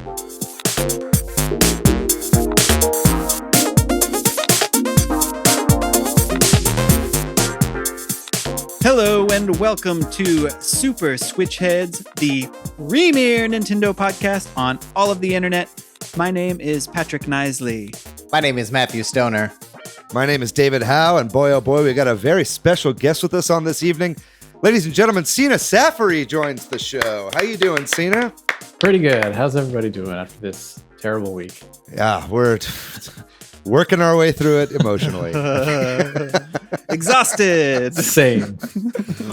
Hello and welcome to Super Switch Headz, the premier Nintendo podcast on all of the internet. My name is Patrick Knisley. My name is Matthew Stoner. My name is David Howe, and boy, oh boy, we got a very special guest with us on this evening. Ladies and gentlemen, Cina Saffary joins the show. How you doing, Cina? Pretty good. How's everybody doing after this terrible week? Yeah, we're working our way through it emotionally. Exhausted. Same.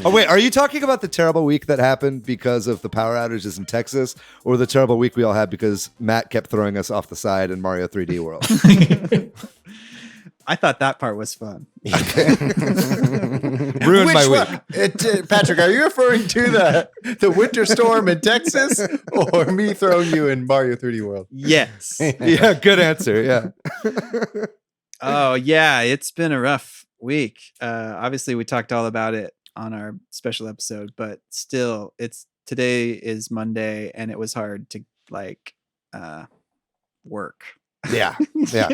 Oh, wait, are you talking about the terrible week that happened because of the power outages in Texas, or the terrible week we all had because Matt kept throwing us off the side in Mario 3D World? I thought that part was fun. Ruined my week. Patrick, are you referring to the winter storm in Texas or me throwing you in Mario 3D World? Yes. Yeah, good answer. Yeah. Oh, yeah. It's been a rough week. Obviously, we talked all about it on our special episode, but still, today is Monday, and it was hard to work. Yeah. Yeah.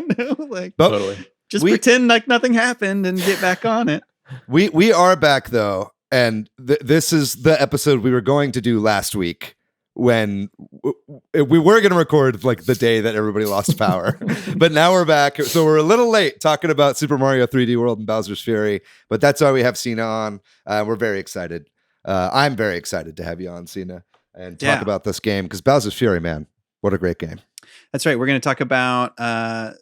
Totally. Just pretend like nothing happened and get back on it. We are back though, and this is the episode we were going to do last week when we were going to record like the day that everybody lost power. But now we're back, so we're a little late talking about Super Mario 3D World and Bowser's Fury. But that's why we have Cina on. We're very excited. I'm very excited to have you on, Cina, and talk about this game because Bowser's Fury, man, what a great game. That's right. We're going to talk about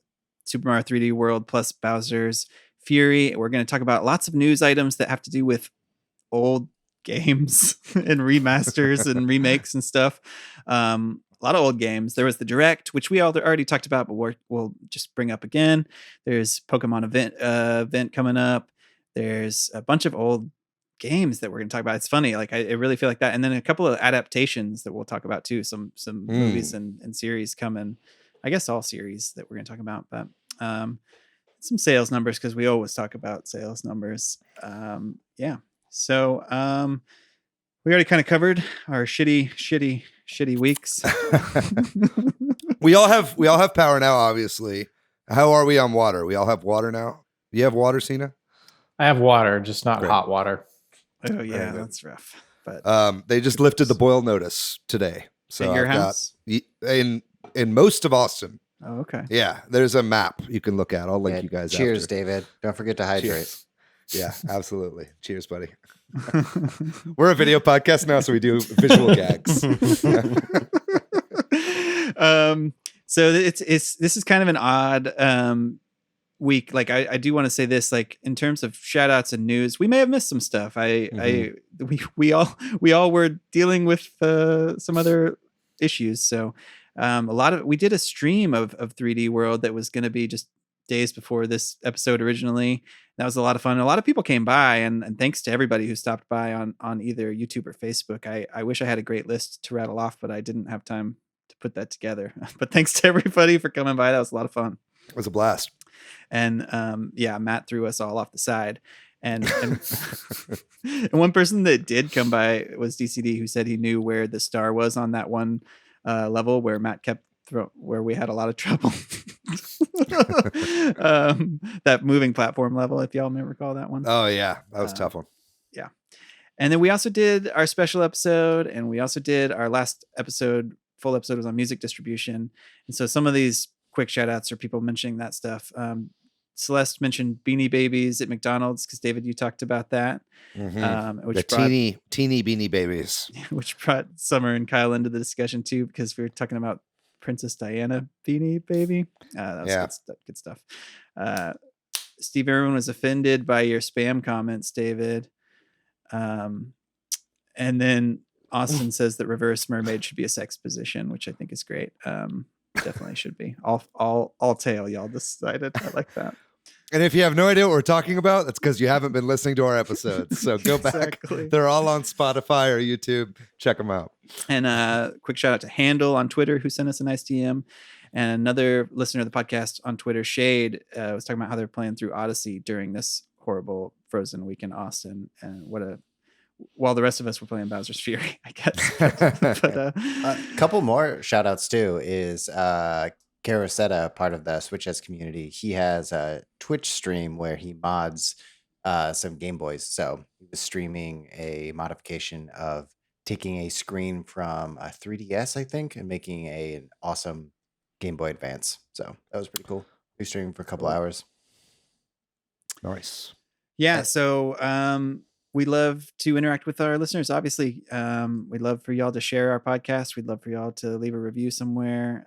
Super Mario 3D World plus Bowser's Fury. We're going to talk about lots of news items that have to do with old games and remasters and remakes and stuff. A lot of old games. There was the Direct, which we already talked about, but we'll just bring up again. There's Pokémon event coming up. There's a bunch of old games that we're going to talk about. It's funny. Like I really feel like that. And then a couple of adaptations that we'll talk about too. Some movies and series coming. I guess all series that we're going to talk about, but some sales numbers because we always talk about sales numbers. Yeah. So we already kind of covered our shitty weeks. We all have power now, obviously. How are we on water? We all have water now. You have water, Cina? I have water, just not hot water. Oh yeah, that's rough. But they just lifted the boil notice today. So in your house? In most of Austin. Oh, okay. Yeah, there's a map you can look at. I'll link you guys. Cheers, after. David. Don't forget to hydrate. Cheers. Yeah, absolutely. Cheers, buddy. We're a video podcast now, so we do visual gags. So this is kind of an odd week. Like I do want to say this, like in terms of shout outs and news, we may have missed some stuff. We all were dealing with some other issues. So we did a stream of 3D World that was going to be just days before this episode originally. That was a lot of fun. A lot of people came by, and thanks to everybody who stopped by on either YouTube or Facebook. I wish I had a great list to rattle off, but I didn't have time to put that together. But thanks to everybody for coming by. That was a lot of fun. It was a blast. And Matt threw us all off the side. And and one person that did come by was DCD, who said he knew where the star was on that one level where Matt kept where we had a lot of trouble. That moving platform level, if y'all may recall that one. Oh yeah, that was a tough one. Yeah. And then we also did our special episode, and we also did our last episode. Full episode was on music distribution. And so some of these quick shout outs are people mentioning that stuff. Celeste mentioned Beanie Babies at McDonald's because David, you talked about that. Which teeny Beanie Babies, which brought Summer and Kyle into the discussion too, because we were talking about Princess Diana Beanie Baby. That was good stuff. Steve Irwin was offended by your spam comments, David. And then Austin says that reverse mermaid should be a sex position, which I think is great. Definitely should be. All tail, y'all decided. I like that. And if you have no idea what we're talking about, that's because you haven't been listening to our episodes. So go back. They're all on Spotify or YouTube. Check them out. And quick shout out to Handle on Twitter, who sent us a nice DM. And another listener of the podcast on Twitter, Shade, was talking about how they're playing through Odyssey during this horrible frozen week in Austin. And what while the rest of us were playing Bowser's Fury, I guess. But A couple more shout outs too is Carosetta, part of the Switch Headz community. He has a Twitch stream where he mods some Game Boys. So he was streaming a modification of taking a screen from a 3DS, I think, and making an awesome Game Boy Advance. So that was pretty cool. He was streaming for a couple hours. Nice. yeah, so we love to interact with our listeners. Obviously, we'd love for y'all to share our podcast. We'd love for y'all to leave a review somewhere.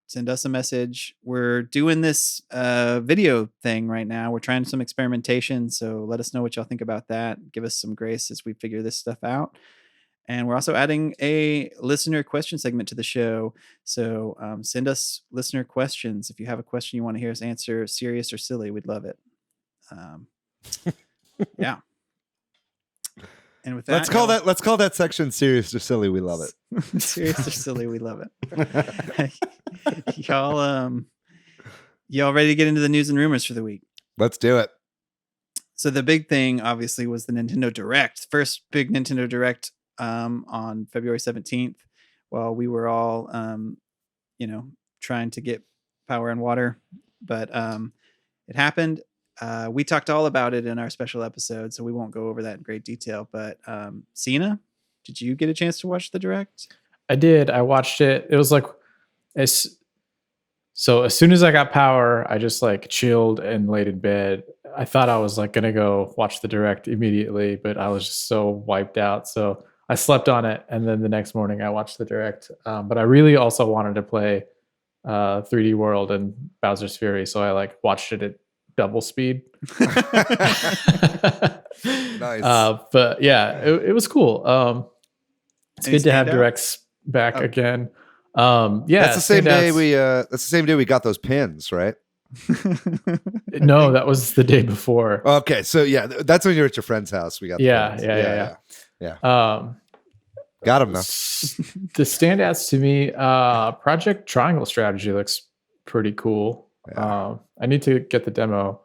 Send us a message. We're doing this video thing right now. We're trying some experimentation. So let us know what y'all think about that. Give us some grace as we figure this stuff out. And we're also adding a listener question segment to the show. So send us listener questions. If you have a question you want to hear us answer, serious or silly, we'd love it. Yeah. And with that, Let's call that section serious or silly. We love it. serious or silly, we love it. Y'all ready to get into the news and rumors for the week? Let's do it. So the big thing obviously was the Nintendo Direct. First big Nintendo Direct on February 17th, while we were all trying to get power and water, but it happened. We talked all about it in our special episode, so we won't go over that in great detail. But Cina, did you get a chance to watch the Direct? I did. I watched it. It was like, as soon as I got power, I just like chilled and laid in bed. I thought I was like going to go watch the Direct immediately, but I was just so wiped out. So I slept on it. And then the next morning I watched the Direct. But I really also wanted to play 3D World and Bowser's Fury. So I like watched it at double speed. Nice. But yeah, it was cool. It's good to have Directs back again. Yeah, that's the same day we got those pins, right? No, that was the day before. Okay, so yeah, that's when you were at your friend's house. We got the pins. Got them though. The standouts to me, Project Triangle Strategy looks pretty cool. Yeah. I need to get the demo.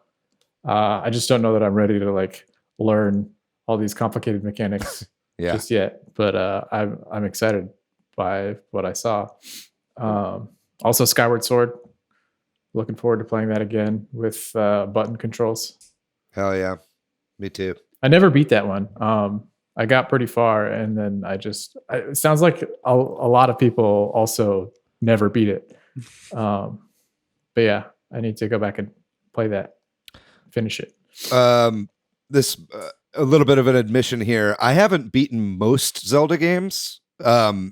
I just don't know that I'm ready to like learn all these complicated mechanics just yet. But I'm excited by what I saw. Also, Skyward Sword. Looking forward to playing that again with button controls. Hell yeah, me too. I never beat that one. I got pretty far, and then it sounds like a lot of people also never beat it. But yeah, I need to go back and play that, finish it. This a little bit of an admission here. I haven't beaten most Zelda games. I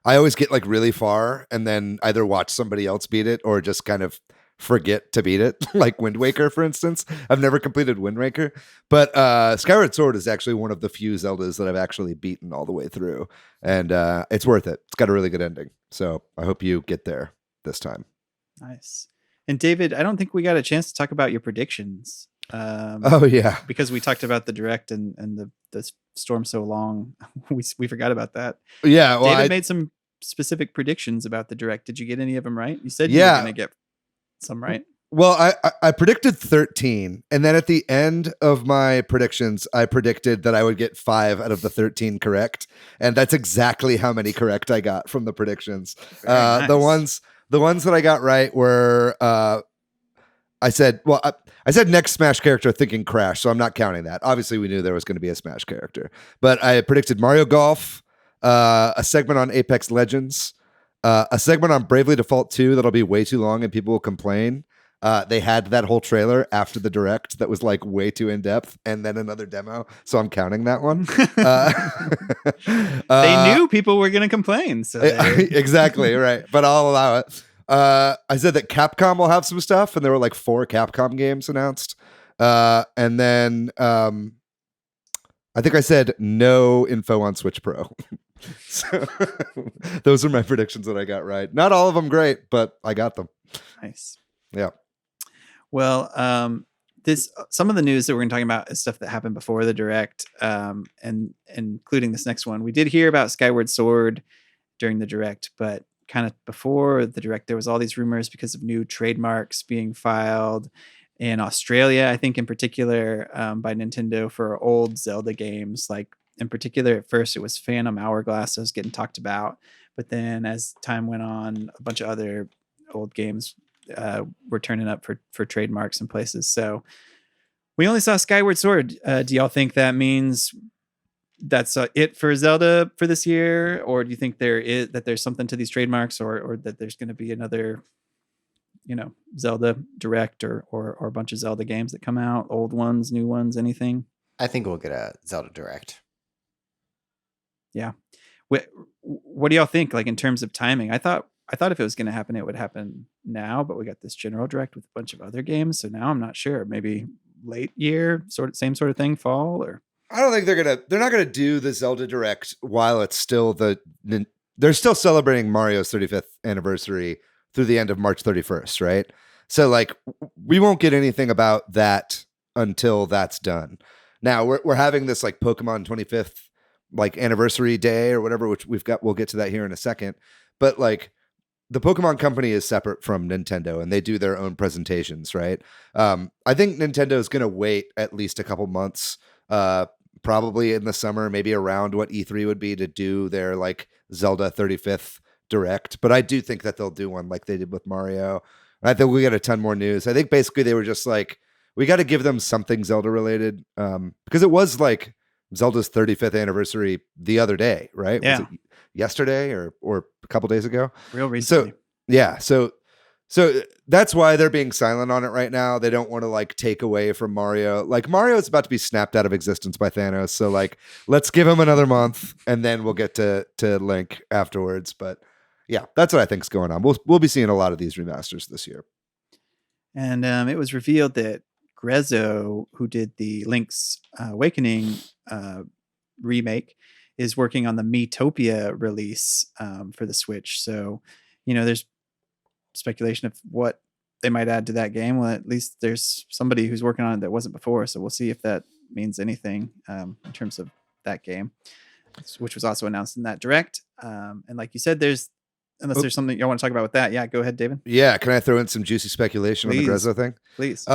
always get like really far and then either watch somebody else beat it or just kind of forget to beat it. Like Wind Waker, for instance. I've never completed Wind Waker, but Skyward Sword is actually one of the few Zeldas that I've actually beaten all the way through, and it's worth it. It's got a really good ending, so I hope you get there this time. Nice. And David, I don't think we got a chance to talk about your predictions. Oh yeah, because we talked about the Direct and the storm so long, we forgot about that. Yeah, well, David made some specific predictions about the Direct. Did you get any of them right? You said you were going to get some right. Well, I predicted 13, and then at the end of my predictions, I predicted that I would get 5 out of the 13 correct, and that's exactly how many correct I got from the predictions. Nice. The ones that I got right were I said next Smash character, thinking Crash, so I'm not counting that. Obviously, we knew there was going to be a Smash character, but I predicted Mario Golf, a segment on Apex Legends, a segment on Bravely Default 2 that'll be way too long and people will complain. They had that whole trailer after the Direct that was like way too in depth, and then another demo, so I'm counting that one. They knew people were going to complain, so exactly right, but I'll allow it. I said that Capcom will have some stuff, and there were like 4 Capcom games announced, and then I think I said no info on Switch Pro. So those are my predictions that I got right. Not all of them great, but I got them. Nice. Yeah. Well, some of the news that we're going to talk about is stuff that happened before the Direct, and including this next one. We did hear about Skyward Sword during the Direct, but kind of before the Direct, there was all these rumors because of new trademarks being filed in Australia, I think in particular, by Nintendo for old Zelda games. Like in particular, at first it was Phantom Hourglass that was getting talked about, but then as time went on, a bunch of other old games were turning up for trademarks in places. So we only saw Skyward Sword. Do y'all think that means that's it for Zelda for this year, or do you think there's something to these trademarks, or that there's going to be another, Zelda Direct or a bunch of Zelda games that come out, old ones, new ones, anything? I think we'll get a Zelda Direct. Yeah. What do y'all think? Like in terms of timing, I thought if it was going to happen, it would happen now, but we got this general direct with a bunch of other games. So now I'm not sure. Maybe late year, same sort of thing, fall, or I don't think they're not gonna do the Zelda Direct while it's still they're still celebrating Mario's 35th anniversary through the end of March 31st, right? So like we won't get anything about that until that's done. Now we're having this like Pokemon 25th like anniversary day or whatever, which we'll get to that here in a second. But like the Pokemon company is separate from Nintendo and they do their own presentations, right? I think Nintendo is going to wait at least a couple months, probably in the summer, maybe around what E3 would be, to do their like Zelda 35th Direct. But I do think that they'll do one like they did with Mario. I think we got a ton more news. I think basically they were just like, we got to give them something Zelda related, because it was like Zelda's 35th anniversary the other day, right? Yeah. Was it yesterday or a couple days ago? Real recently. So yeah, so that's why they're being silent on it right now. They don't want to like take away from Mario. Like Mario is about to be snapped out of existence by Thanos. So like, let's give him another month and then we'll get to Link afterwards. But yeah, that's what I think's going on. We'll be seeing a lot of these remasters this year. And it was revealed that Grezzo, who did the Link's Awakening remake, is working on the Miitopia release for the Switch. So, there's speculation of what they might add to that game. Well, at least there's somebody who's working on it that wasn't before. So we'll see if that means anything in terms of that game, which was also announced in that Direct. And like you said, there's something you want to talk about with that. Yeah, go ahead, David. Yeah. Can I throw in some juicy speculation on the Grezzo thing? Please.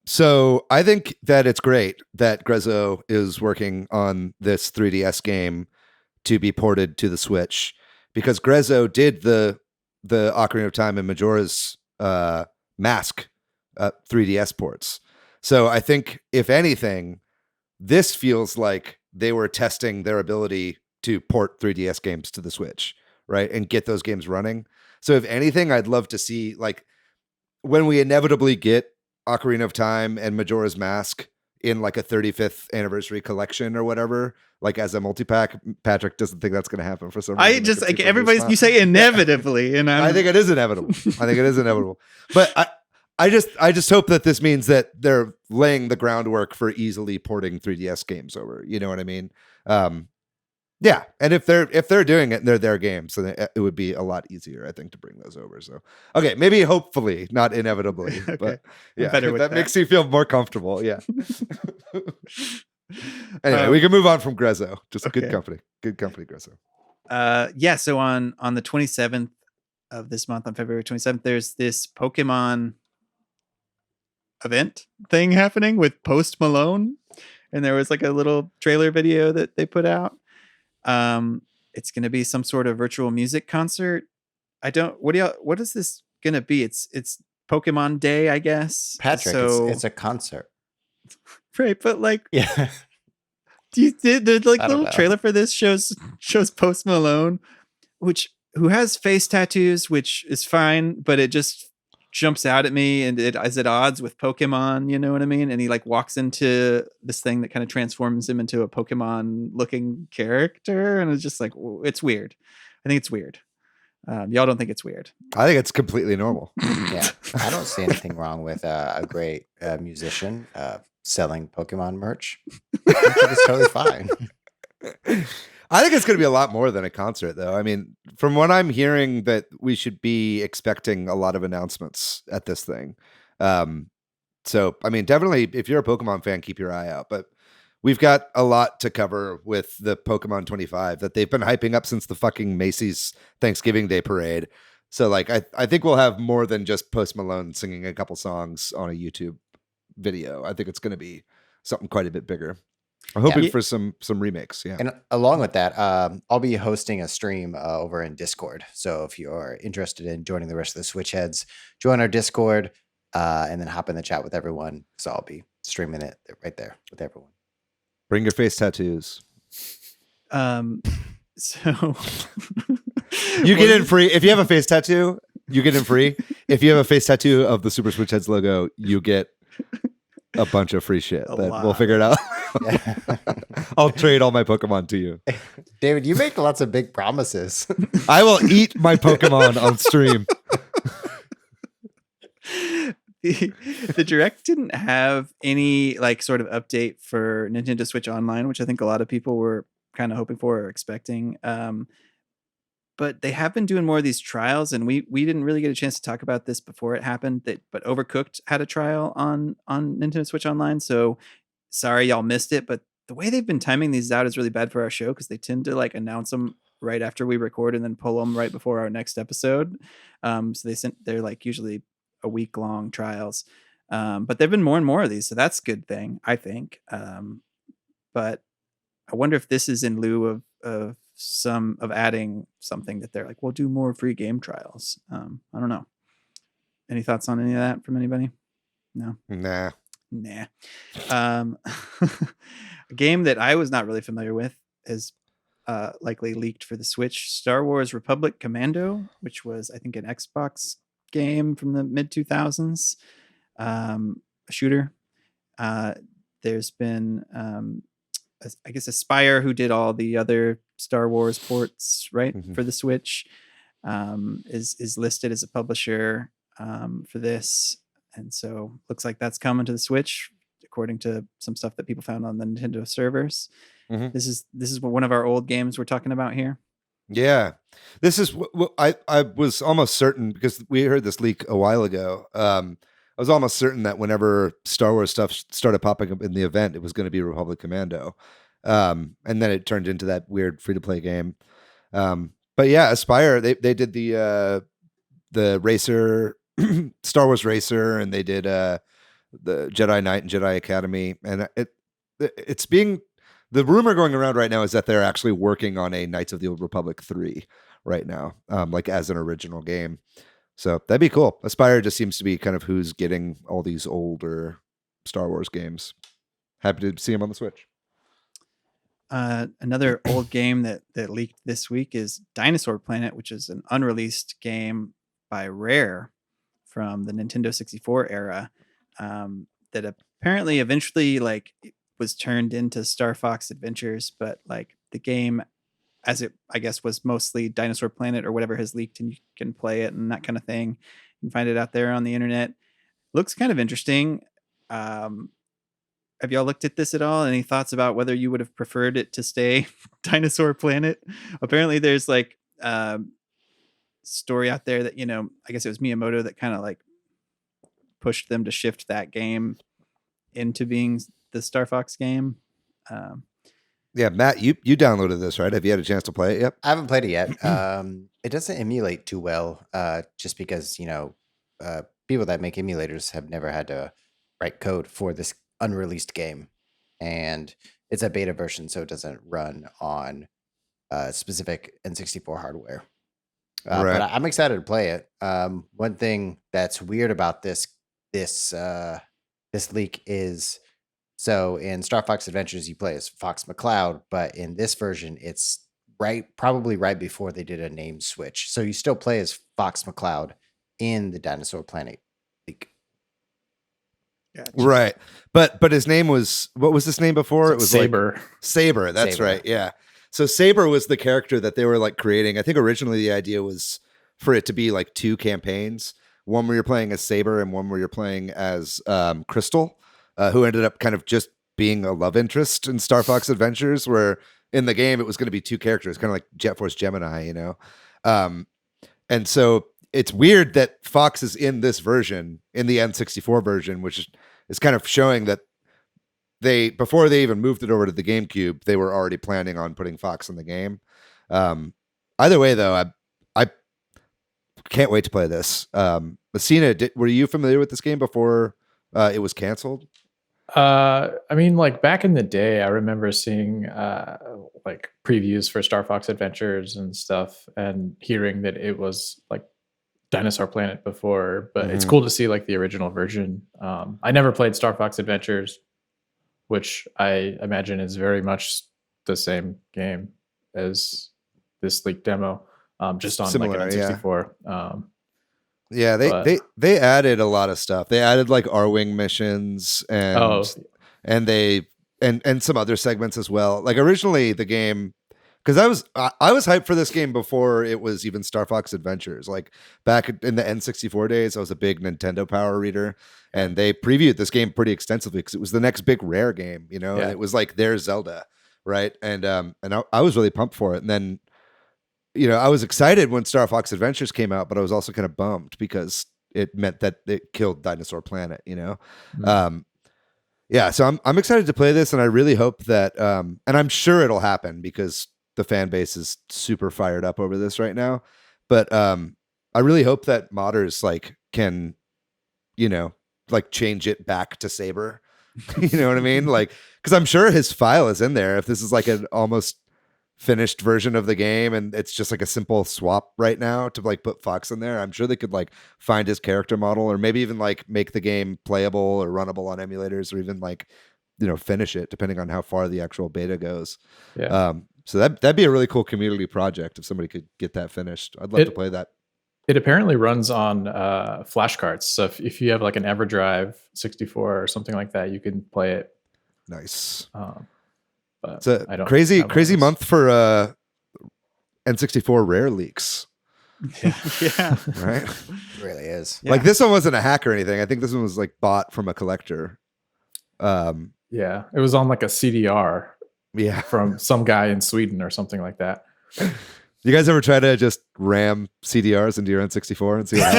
So I think that it's great that Grezzo is working on this 3DS game to be ported to the Switch, because Grezzo did the Ocarina of Time and Majora's Mask 3DS ports. So I think, if anything, this feels like they were testing their ability to port 3DS games to the Switch, right? And get those games running. So if anything, I'd love to see, like, when we inevitably get Ocarina of Time and Majora's Mask in like a 35th anniversary collection or whatever, like as a multi-pack. Patrick doesn't think that's going to happen for some reason. I just like you say inevitably, and I think it is inevitable. But I just hope that this means that they're laying the groundwork for easily porting 3DS games over. You know what I mean? Yeah, and if they're doing it and they're their games, so it would be a lot easier, I think, to bring those over. So, okay, maybe hopefully, not inevitably, Okay. but yeah, Better with that that. makes you feel more comfortable. Yeah. Anyway, we can move on from Grezzo. Just okay. good company, Grezzo. Yeah. So on the 27th of this month, on February 27th, there's this Pokemon event thing happening with Post Malone, and there was like a little trailer video that they put out. It's going to be some sort of virtual music concert. What is this going to be? It's Pokemon Day, I guess. Patrick, so, it's a concert. Right. But like, Yeah. the like I don't little know. trailer for this shows Post Malone, who has face tattoos, which is fine, but it just jumps out at me, and it is at odds with Pokemon, you know what I mean? And he like walks into this thing that kind of transforms him into a Pokemon looking character, and it's just like, it's weird. I think it's weird. Y'all don't think it's weird? I think it's completely normal. Yeah. I don't see anything wrong with a great musician selling Pokemon merch. I think it's totally fine. I think it's going to be a lot more than a concert, though. I mean, from what I'm hearing, that we should be expecting a lot of announcements at this thing. So, I mean, definitely, if you're a Pokemon fan, keep your eye out. But we've got a lot to cover with the Pokemon 25 that they've been hyping up since the fucking Macy's Thanksgiving Day parade. So, like, I think we'll have more than just Post Malone singing a couple songs on a YouTube video. I think it's going to be something quite a bit bigger. I'm hoping for some remakes. Yeah. And along with that, I'll be hosting a stream over in Discord. So if you are interested in joining the rest of the Switch Heads, join our Discord and then hop in the chat with everyone. So I'll be streaming it right there with everyone. Bring your face tattoos. So you get in free if you have a face tattoo. You get in free. If you have a face tattoo of the Super Switch Headz logo, you get a bunch of free shit. We'll figure it out. I'll trade all my Pokemon to you. David, you make lots of big promises. I will eat my Pokemon on stream. The Direct didn't have any like sort of update for Nintendo Switch Online, which I think a lot of people were kind of hoping for or expecting. But they have been doing more of these trials, and we didn't really get a chance to talk about this before it happened. But Overcooked had a trial on Nintendo Switch Online, so sorry y'all missed it. But the way they've been timing these out is really bad for our show because they tend to like announce them right after we record and then pull them right before our next episode. So they're like usually a week-long trials, but there've been more and more of these, so that's a good thing, I think. But I wonder if this is in lieu of adding something that they're like, we'll do more free game trials. I don't know. Any thoughts on any of that from anybody? No. Nah. A game that I was not really familiar with is likely leaked for the Switch. Star Wars Republic Commando, which was I think an Xbox game from the mid 2000s, a shooter. There's been I guess Aspire, who did all the other Star Wars ports, right, for the Switch, is listed as a publisher for this, and so looks like that's coming to the Switch, according to some stuff that people found on the Nintendo servers. This is one of our old games we're talking about here. Yeah, this is what I was almost certain, because we heard this leak a while ago. I was almost certain that whenever Star Wars stuff started popping up in the event, it was going to be Republic Commando. And then it turned into that weird free-to-play game. But yeah, Aspire, they did the Racer, Star Wars Racer, and they did the Jedi Knight and Jedi Academy. And it's being... The rumor going around right now is that they're actually working on a Knights of the Old Republic 3 right now, like as an original game. So that'd be cool. Aspire just seems to be kind of who's getting all these older Star Wars games. Happy to see them on the Switch. Another old game that leaked this week is Dinosaur Planet, which is an unreleased game by Rare from the Nintendo 64 era, that apparently eventually like was turned into Star Fox Adventures, but like the game, as it I guess was mostly Dinosaur Planet or whatever has leaked, and you can play it and that kind of thing. You can find it out there on the internet. Looks kind of interesting. Have y'all looked at this at all? Any thoughts about whether you would have preferred it to stay Dinosaur Planet? Apparently there's like story out there that, I guess it was Miyamoto that kind of like pushed them to shift that game into being the Star Fox game. Yeah, Matt, you downloaded this, right? Have you had a chance to play it yet? I haven't played it yet. It doesn't emulate too well, just because, people that make emulators have never had to write code for this unreleased game. And it's a beta version, so it doesn't run on specific N64 hardware. Right. But I'm excited to play it. One thing that's weird about this leak is, so in Star Fox Adventures, you play as Fox McCloud, but in this version, it's probably right before they did a name switch. So you still play as Fox McCloud in the Dinosaur Planet leak. Gotcha. Right. But his name was, what was his name before? It was Saber. Saber. That's Saber. right. Yeah. So Saber was the character that they were like creating. I think originally the idea was for it to be like two campaigns, one where you're playing as Saber and one where you're playing as Crystal, who ended up kind of just being a love interest in Star Fox Adventures, where in the game it was going to be two characters, kind of like Jet Force Gemini, and so it's weird that Fox is in this version, in the N64 version, which is kind of showing that before they even moved it over to the GameCube, they were already planning on putting Fox in the game. Either way, though, I can't wait to play this. Cina, were you familiar with this game before it was canceled? I mean, like back in the day, I remember seeing like previews for Star Fox Adventures and stuff, and hearing that it was like Dinosaur Planet before. But it's Mhm. cool to see like the original version. I never played Star Fox Adventures, which I imagine is very much the same game as this leaked demo, just on like an Similar, yeah. N64. Yeah, But they added a lot of stuff. They added like R-Wing missions oh, and they and some other segments as well. Like originally the game, because I was hyped for this game before it was even Star Fox Adventures. Like back in the N64 days, I was a big Nintendo Power reader, and they previewed this game pretty extensively because it was the next big Rare game, you know, and Yeah. it was like their Zelda, right? And I was really pumped for it, and then you know I was excited when Star Fox Adventures came out, but I was also kind of bummed because it meant that it killed Dinosaur Planet, you know. Mm. Yeah, so I'm excited to play this, and I really hope that and I'm sure it'll happen because the fan base is super fired up over this right now. But I really hope that modders like can, you know, like change it back to Saber. You know what I mean? Like, because I'm sure his file is in there. If this is like an almost finished version of the game and it's just like a simple swap right now to like put Fox in there, I'm sure they could like find his character model or maybe even like make the game playable or runnable on emulators or even like, you know, finish it depending on how far the actual beta goes. Yeah. So that'd be a really cool community project if somebody could get that finished. I'd love to play that. It apparently runs on flash cards. So if you have like an EverDrive 64 or something like that, you can play it. Nice. But It's a I don't crazy have one of those. month for N64 rare leaks. Yeah. Right? It really is. Yeah. Like this one wasn't a hack or anything. I think this one was like bought from a collector. Yeah, it was on like a CDR Yeah. from some guy in Sweden or something like that. You guys ever try to just ram CDRs into your N64 and see what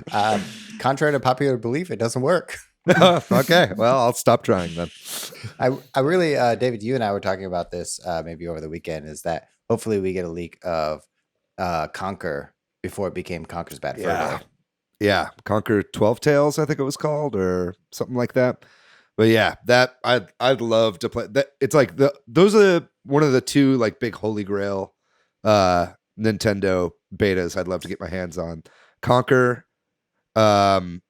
happens? Contrary to popular belief, it doesn't work. Okay, well, I'll stop trying then. I really, David, you and I were talking about this maybe over the weekend, is that hopefully we get a leak of Conquer before it became Conquer's Bad Fur Day. Yeah, Conquer 12 Tails, I think it was called, or something like that. But yeah, that I'd love to play. That it's like those are one of the two like big holy grail Nintendo betas I'd love to get my hands on. Conquer, Earthbound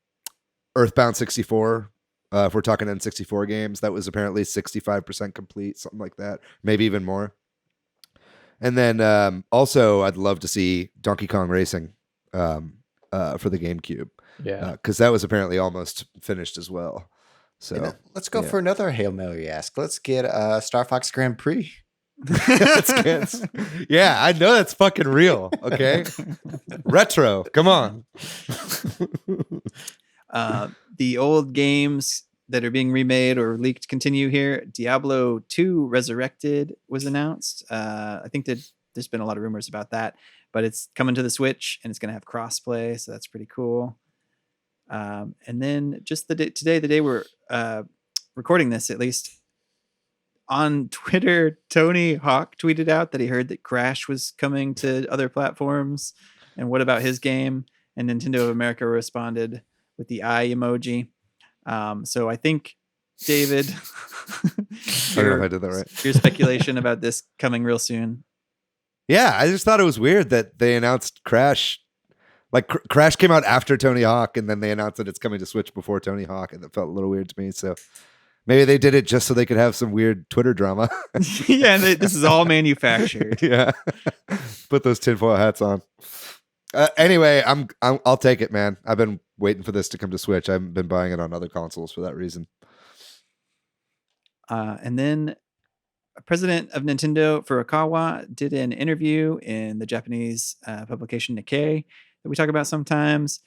64. If we're talking N64 games, that was apparently 65% complete, something like that, maybe even more. And then also, I'd love to see Donkey Kong Racing for the GameCube. Yeah. Because that was apparently almost finished as well. So let's go for another Hail Mary ask. Let's get Star Fox Grand Prix. Yeah, I know that's fucking real. Okay, retro. Come on. The old games that are being remade or leaked continue here. Diablo 2 Resurrected was announced. I think that there's been a lot of rumors about that, but it's coming to the Switch and it's going to have crossplay, so that's pretty cool. And then just the day we're recording this, at least on Twitter, Tony Hawk tweeted out that he heard that Crash was coming to other platforms. And what about his game? And Nintendo of America responded with the eye emoji. So I think, David, I don't know if I did that right. Your speculation about this coming real soon. Yeah, I just thought it was weird that they announced Crash. Like Crash came out after Tony Hawk, and then they announced that it's coming to Switch before Tony Hawk, and it felt a little weird to me. So maybe they did it just so they could have some weird Twitter drama. Yeah, this is all manufactured. Yeah, put those tinfoil hats on. Anyway, I'll take it, man. I've been waiting for this to come to Switch. I've been buying it on other consoles for that reason. And then president of Nintendo Furukawa did an interview in the Japanese publication Nikkei that we talk about sometimes,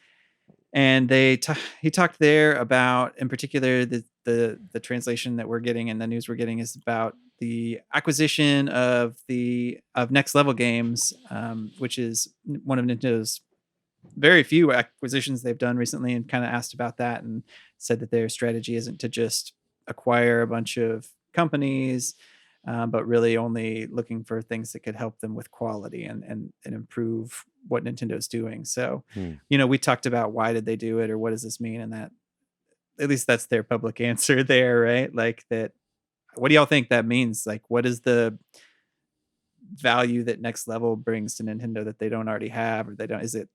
and he talked there about, in particular, the translation that we're getting and the news we're getting is about the acquisition of Next Level Games, which is one of Nintendo's very few acquisitions they've done recently, and kind of asked about that and said that their strategy isn't to just acquire a bunch of companies, but really only looking for things that could help them with quality and improve what Nintendo's doing. So, we talked about why did they do it or what does this mean, and that at least that's their public answer there, right? Like that. What do y'all think that means? Like, what is the value that Next Level brings to Nintendo that they don't already have, or they don't? Is it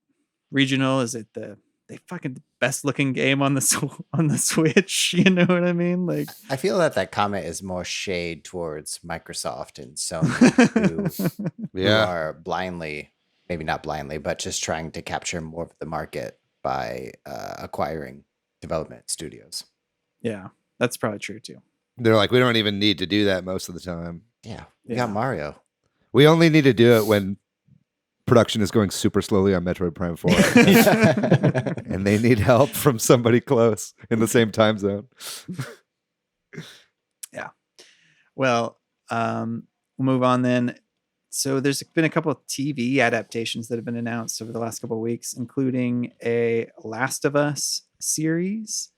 regional? Is it the they fucking best looking game on the Switch? You know what I mean? Like, I feel that comment is more shade towards Microsoft and Sony, who are blindly, maybe not blindly, but just trying to capture more of the market by acquiring development studios. Yeah, that's probably true too. They're like, we don't even need to do that most of the time. Yeah, we got Mario. We only need to do it when production is going super slowly on Metroid Prime 4. And they need help from somebody close in the same time zone. Yeah. Well, we'll move on then. So there's been a couple of TV adaptations that have been announced over the last couple of weeks, including a Last of Us series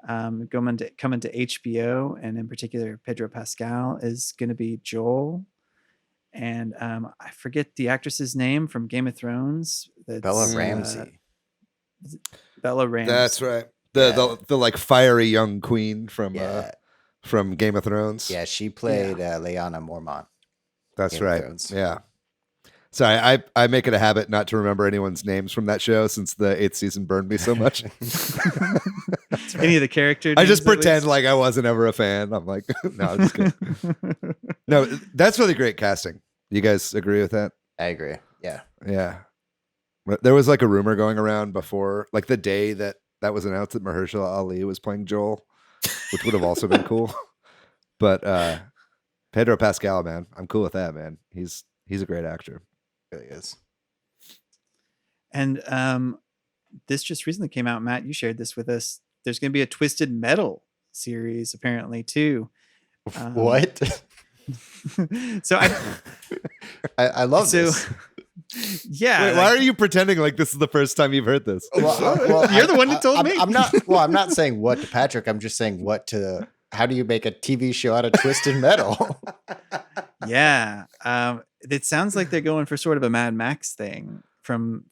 coming to HBO, and in particular, Pedro Pascal is going to be Joel, and I forget the actress's name from Game of Thrones. That's, Bella Ramsey. Bella Ramsey. That's right. The like fiery young queen from Game of Thrones. Yeah, she played Lyanna Mormont. That's right. Yeah. Sorry, I make it a habit not to remember anyone's names from that show since the 8th season burned me so much. Any of the characters? I just pretend like I wasn't ever a fan. I'm like, no, I'm just kidding. No, that's really great casting. You guys agree with that? I agree. Yeah. Yeah. There was like a rumor going around before, like the day that was announced that Mahershala Ali was playing Joel, which would have also been cool. But Pedro Pascal, man, I'm cool with that, man. He's a great actor. Really is. And this just recently came out. Matt, you shared this with us. There's going to be a Twisted Metal series apparently too. What? So I love this. Yeah. Wait, why are you pretending like this is the first time you've heard this? Well, you're the one that told me. I'm not saying what to Patrick. I'm just saying how do you make a TV show out of Twisted Metal? Yeah. It sounds like they're going for sort of a Mad Max thing from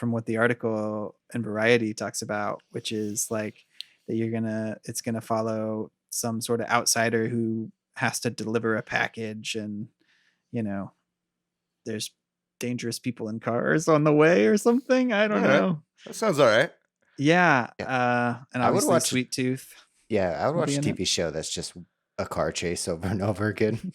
what the article in Variety talks about, which is like that it's gonna follow some sort of outsider who has to deliver a package, and there's dangerous people in cars on the way or something. I don't know. That sounds all right. Yeah. And I would watch Sweet Tooth. Yeah, I would watch a TV show that's just a car chase over and over again.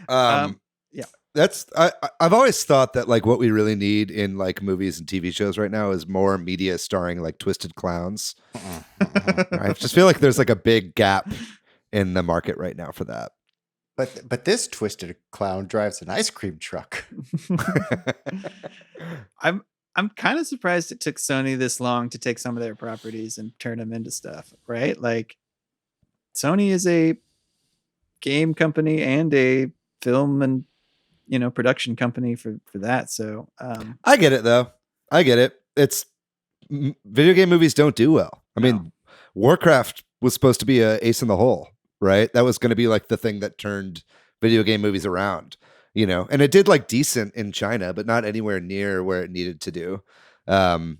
Yeah. That's I've always thought that like what we really need in like movies and TV shows right now is more media starring like twisted clowns. I just feel like there's like a big gap in the market right now for that. But this twisted clown drives an ice cream truck. I'm kind of surprised it took Sony this long to take some of their properties and turn them into stuff, right? Like Sony is a game company and a film and production company for that. So I get it though. I get it. It's video game movies don't do well. I mean, Warcraft was supposed to be a ace in the hole, right? That was going to be like the thing that turned video game movies around, and it did like decent in China, but not anywhere near where it needed to do. And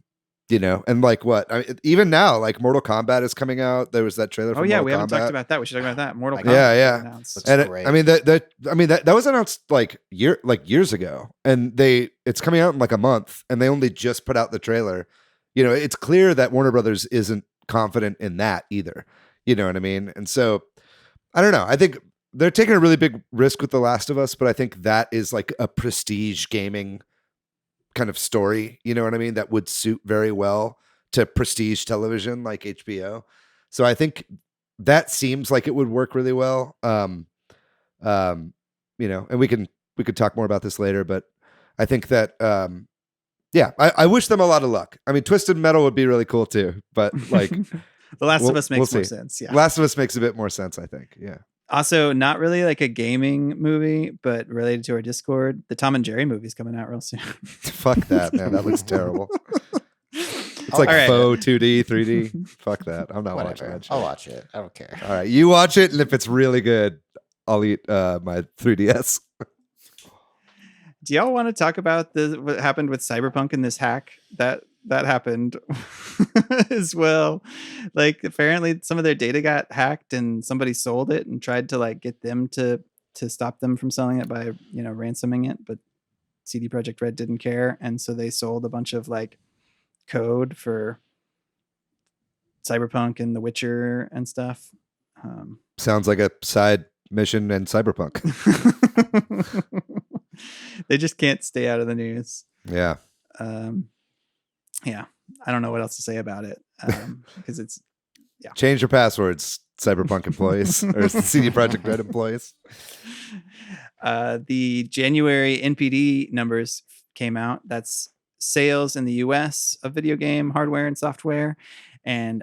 like what? Even now, like Mortal Kombat is coming out. There was that trailer. We Mortal haven't Kombat. talked about that. We should talk about that. Mortal Kombat. Yeah. And great. that was announced like years ago, and it's coming out in like a month, and they only just put out the trailer. It's clear that Warner Brothers isn't confident in that either. You know what I mean? And so I don't know. I think they're taking a really big risk with The Last of Us, but I think that is like a prestige gaming kind of story, you know what I mean? That would suit very well to prestige television like HBO. So I think that seems like it would work really well. And we could talk more about this later, but I think that, I wish them a lot of luck. I mean, Twisted Metal would be really cool too, but like The Last of Us makes more sense. Yeah. Last of Us makes a bit more sense, I think. Yeah. Also, not really like a gaming movie, but related to our Discord. The Tom and Jerry movie's coming out real soon. Fuck that, man. That looks terrible. It's like faux 2D, 3D. Fuck that. I'm not watching that shit. I'll watch it. I don't care. All right. You watch it, and if it's really good, I'll eat my 3DS. Do y'all want to talk about what happened with Cyberpunk and this hack that that happened as well. Like apparently some of their data got hacked and somebody sold it and tried to like get them to stop them from selling it by, ransoming it, but CD Projekt Red didn't care, and so they sold a bunch of like code for Cyberpunk and The Witcher and stuff. Sounds like a side mission in Cyberpunk. They just can't stay out of the news. Yeah. Yeah, I don't know what else to say about it, because it's Change your passwords, Cyberpunk employees or CD Projekt Red employees. The January NPD numbers came out. That's sales in the US of video game hardware and software. And,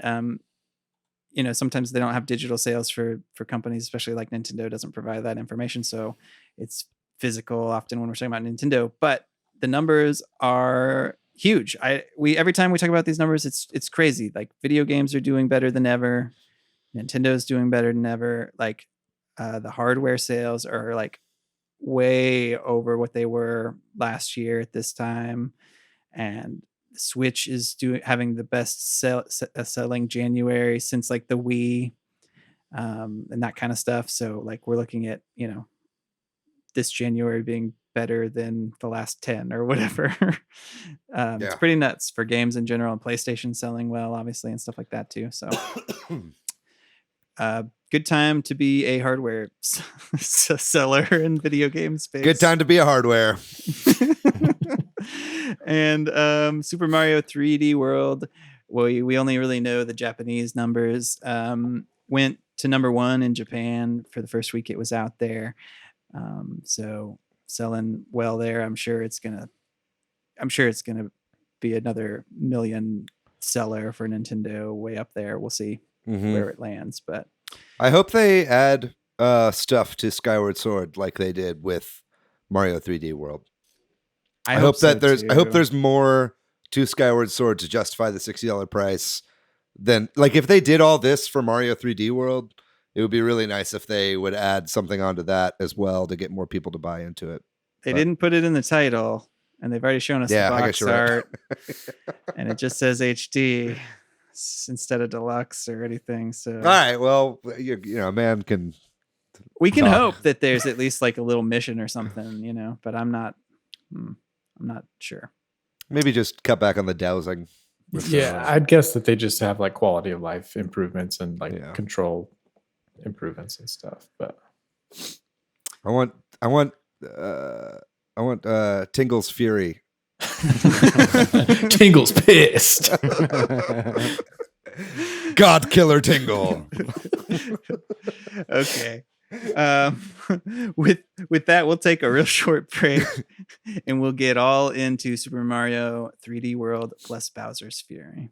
sometimes they don't have digital sales for companies, especially like Nintendo doesn't provide that information. So it's physical often when we're talking about Nintendo, but the numbers are huge. Every time we talk about these numbers, it's crazy. Like video games are doing better than ever. Nintendo's doing better than ever. Like the hardware sales are like way over what they were last year at this time, and the Switch is having the best selling January since like the Wii, and that kind of stuff. So like we're looking at this January being better than the last 10 or whatever. It's pretty nuts for games in general, and PlayStation selling well, obviously, and stuff like that too. So good time to be a hardware seller in video game space. Good time to be a hardware. And Super Mario 3D World, we only really know the Japanese numbers, went to number 1 in Japan for the first week it was out there. So selling well there. I'm sure it's gonna be another million seller for Nintendo, way up there. We'll see where it lands, but I hope they add stuff to Skyward Sword like they did with Mario 3D World. I hope there's more to Skyward Sword to justify the $60 price than, like, if they did all this for Mario 3D World, it would be really nice if they would add something onto that as well to get more people to buy into it. They didn't put it in the title, and they've already shown us the box art, and it just says HD instead of deluxe or anything. So all right, well, man can. We can hope that there's at least like a little mission or something, but I'm not sure. Maybe just cut back on the dowsing. Yeah, I'd guess that they just have like quality of life improvements and like control improvements and stuff. But I want Tingle's Fury. Tingle's pissed. God Killer Tingle. Okay. With that, we'll take a real short break and we'll get all into Super Mario 3D World plus Bowser's Fury.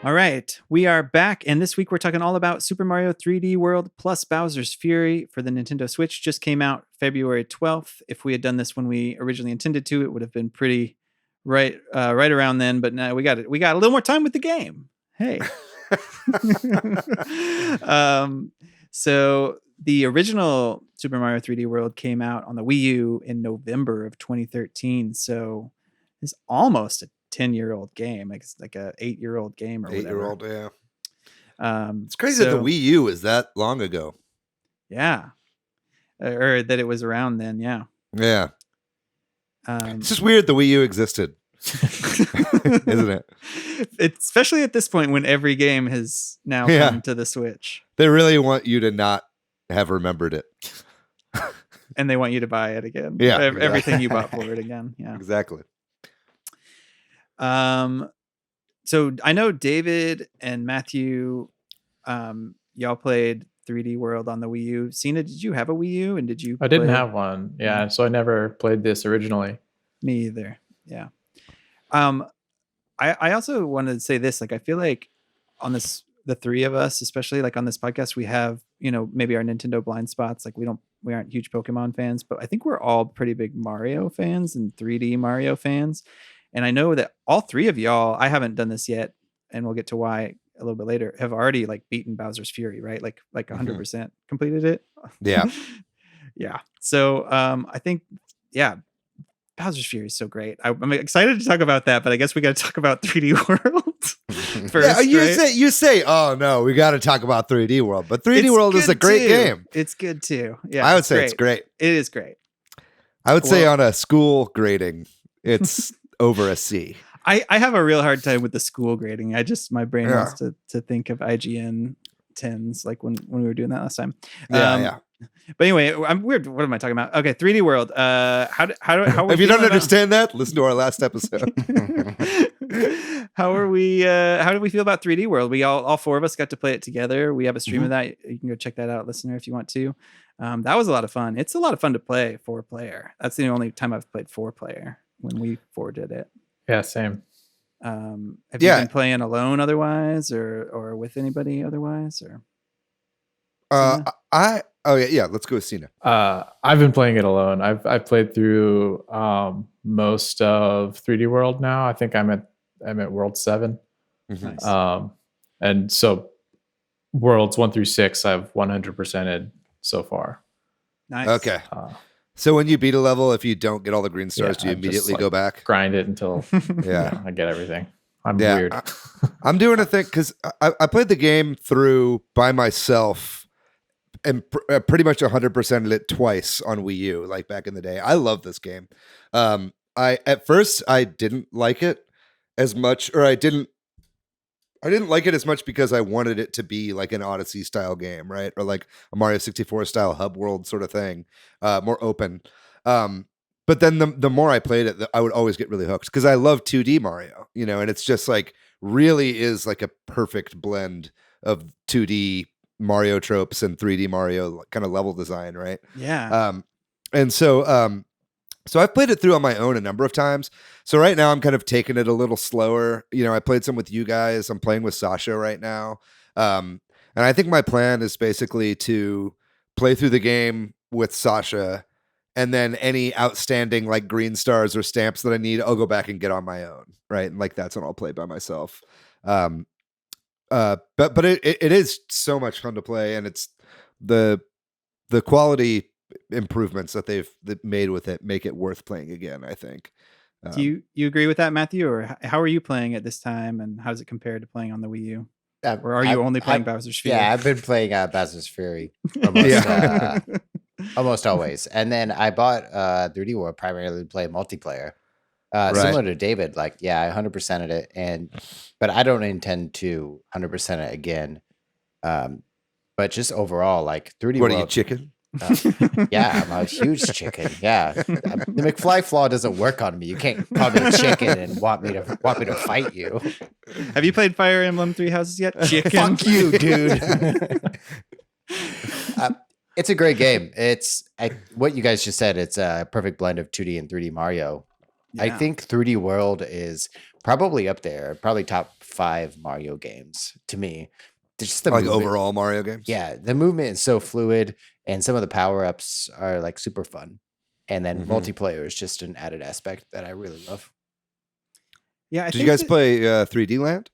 All right, we are back, and this week we're talking all about Super Mario 3D World plus Bowser's Fury for the Nintendo Switch. Just came out February 12th. If we had done this when we originally intended to, it would have been pretty right around then. But now we got a little more time with the game. Hey. So the original Super Mario 3D World came out on the Wii U in November of 2013. So it's almost a 10-year-old game. It's like a 8-year-old game or whatever. 8-year-old, yeah. It's crazy that the Wii U is that long ago. Yeah. Or that it was around then, yeah. Yeah. It's just weird the Wii U existed. Isn't it? Especially at this point when every game has now come to the Switch. They really want you to not have remembered it. And they want you to buy it again. Yeah. Everything you bought for it again. Yeah. Exactly. So I know David and Matthew, y'all played 3D World on the Wii U. Cina, did you have a Wii U? And did you? I didn't have one. Yeah. So I never played this originally. Me either. Yeah. I also wanted to say this, like, I feel like on this, the three of us, especially like on this podcast, we have, maybe our Nintendo blind spots. Like we aren't huge Pokemon fans, but I think we're all pretty big Mario fans and 3D Mario fans. And I know that all three of y'all, I haven't done this yet, and we'll get to why a little bit later, have already like beaten Bowser's Fury, right? Like 100% completed it. Yeah. Yeah. So I think, Bowser's Fury is so great. I'm excited to talk about that, but I guess we got to talk about 3D World first. Yeah, right? you say, oh no, we got to talk about 3D World, but 3D It's World is a good great too. game. It's good too. Yeah, I would say it's great. It is great. I would say on a school grading, it's over a C. I have a real hard time with the school grading. My brain Yeah. wants to think of IGN 10s like when we were doing that last time. Yeah. But anyway, I'm weird. What am I talking about? Okay, 3D World. How If you don't understand that, listen to our last episode. How are we? How do we feel about 3D World? We all four of us got to play it together. We have a stream of that. You can go check that out, listener, if you want to. That was a lot of fun. It's a lot of fun to play 4-player. That's the only time I've played 4-player when we 4 did it. Yeah, same. Have you been playing alone otherwise, or with anybody otherwise, or? Let's go with Cina. I've been playing it alone. I've played through most of 3D World now. I think I'm at World 7. Nice. And so Worlds 1 through 6 I've 100%ed so far. Nice. Okay. So when you beat a level, if you don't get all the green stars, do you immediately go back? Grind it until I get everything. I'm weird. I'm doing a thing because I played the game through by myself and pretty much 100%ed it twice on Wii U, like back in the day. I love this game. At first I didn't like it as much, or I didn't like it as much because I wanted it to be like an Odyssey style game, right? Or like a Mario 64 style hub world sort of thing, more open. But then the more I played it, I would always get really hooked because I love 2D Mario, and it's just like really is like a perfect blend of 2D Mario tropes and 3D Mario kind of level design, right? Yeah. So I've played it through on my own a number of times. So right now I'm kind of taking it a little slower. I played some with you guys. I'm playing with Sasha right now. And I think my plan is basically to play through the game with Sasha, and then any outstanding like green stars or stamps that I need, I'll go back and get on my own, right? And like that's when I'll play by myself. But it is so much fun to play, and it's the quality improvements that they've made with it make it worth playing again, I think. Do you agree with that, Matthew, or how are you playing at this time, and how does it compare to playing on the Wii U? Or are you only playing Bowser's Fury? Yeah, I've been playing Bowser's Fury almost always. And then I bought 3D World primarily to play multiplayer. Similar to David, I 100%ed it, but I don't intend to 100% it again. But just overall, 3D What World. are you, chicken? Yeah, I'm a huge chicken. Yeah, the McFly flaw doesn't work on me. You can't call me a chicken and want me to fight you. Have you played Fire Emblem 3 Houses yet? Chicken. Fuck you, dude. It's a great game. What you guys just said. It's a perfect blend of 2D and 3D Mario. Yeah. I think 3D World is probably up there, probably top 5 Mario games to me. Just the movement. Overall Mario games. Yeah, the movement is so fluid, and some of the power-ups are super fun. And then multiplayer is just an added aspect that I really love. Yeah. Did you guys play 3D Land?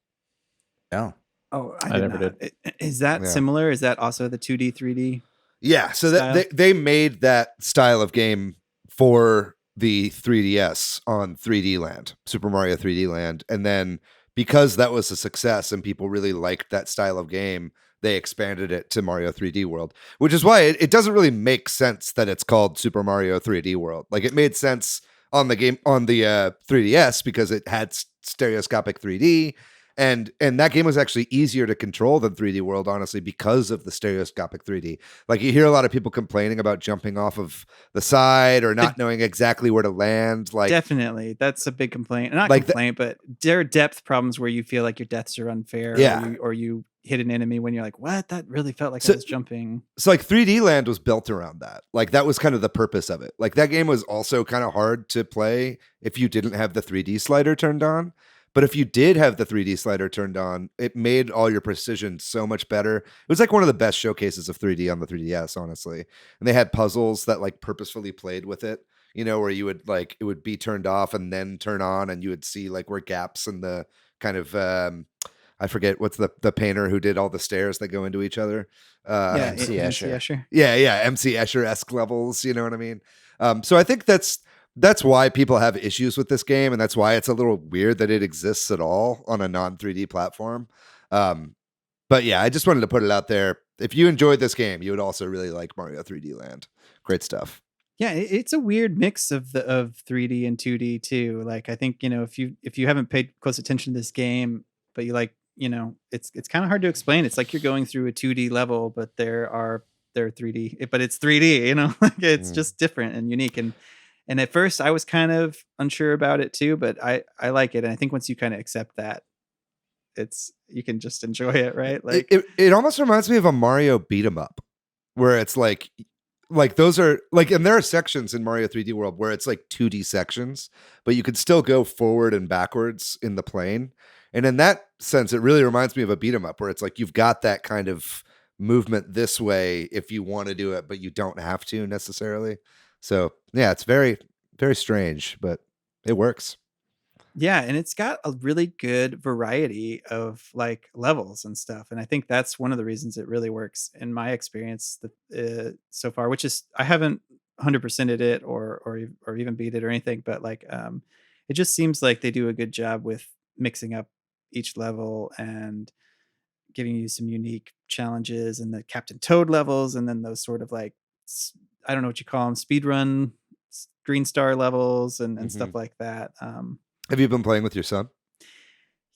No. Oh, I never did. Is that similar? Is that also the 2D, 3D? Yeah. So that they made that style of game for the 3DS on 3D Land, Super Mario 3D Land, and then because that was a success and people really liked that style of game, they expanded it to Mario 3D World, which is why it doesn't really make sense that it's called Super Mario 3D World. Like it made sense on the game on the 3DS because it had stereoscopic 3D, and that game was actually easier to control than 3D World, honestly, because of the stereoscopic 3D. Like you hear a lot of people complaining about jumping off of the side or not knowing exactly where to land. Like definitely, that's a big complaint. Not complaint, but there are depth problems where you feel like your deaths are unfair. Yeah. Or you hit an enemy when you're like, what? That really felt like I was jumping. So like 3D Land was built around that. Like that was kind of the purpose of it. Like that game was also kind of hard to play if you didn't have the 3D slider turned on. But if you did have the 3D slider turned on, it made all your precision so much better. It was like one of the best showcases of 3D on the 3DS, honestly. And they had puzzles that like purposefully played with it, where you would like, it would be turned off and then turn on, and you would see like where gaps in the kind of, I forget what's the painter who did all the stairs that go into each other. MC Escher. Yeah, MC Escher-esque levels, you know what I mean? So I think that's that's why people have issues with this game, and that's why it's a little weird that it exists at all on a non-3D platform. But yeah, I just wanted to put it out there. If you enjoyed this game, you would also really like Mario 3D Land. Great stuff. Yeah, it's a weird mix of 3D and 2D too. Like I think, if you haven't paid close attention to this game, but you like, it's kind of hard to explain. It's like you're going through a 2D level, but they're 3D, but it's 3D, like it's just different and unique. And at first I was kind of unsure about it too, but I like it. And I think once you kind of accept that, you can just enjoy it, right? Like it almost reminds me of a Mario beat 'em up, where it's like those are like, and there are sections in Mario 3D World where it's like 2D sections, but you could still go forward and backwards in the plane. And in that sense, it really reminds me of a beat 'em up, where it's like you've got that kind of movement this way if you want to do it, but you don't have to necessarily. So yeah, it's very, very strange, but it works. Yeah, and it's got a really good variety of like levels and stuff, and I think that's one of the reasons it really works in my experience so far. Which is I haven't 100%ed it or even beat it or anything, but like it just seems like they do a good job with mixing up each level and giving you some unique challenges and the Captain Toad levels, and then those sort of like I don't know what you call them, speed run green star levels and stuff like that. Have you been playing with your son?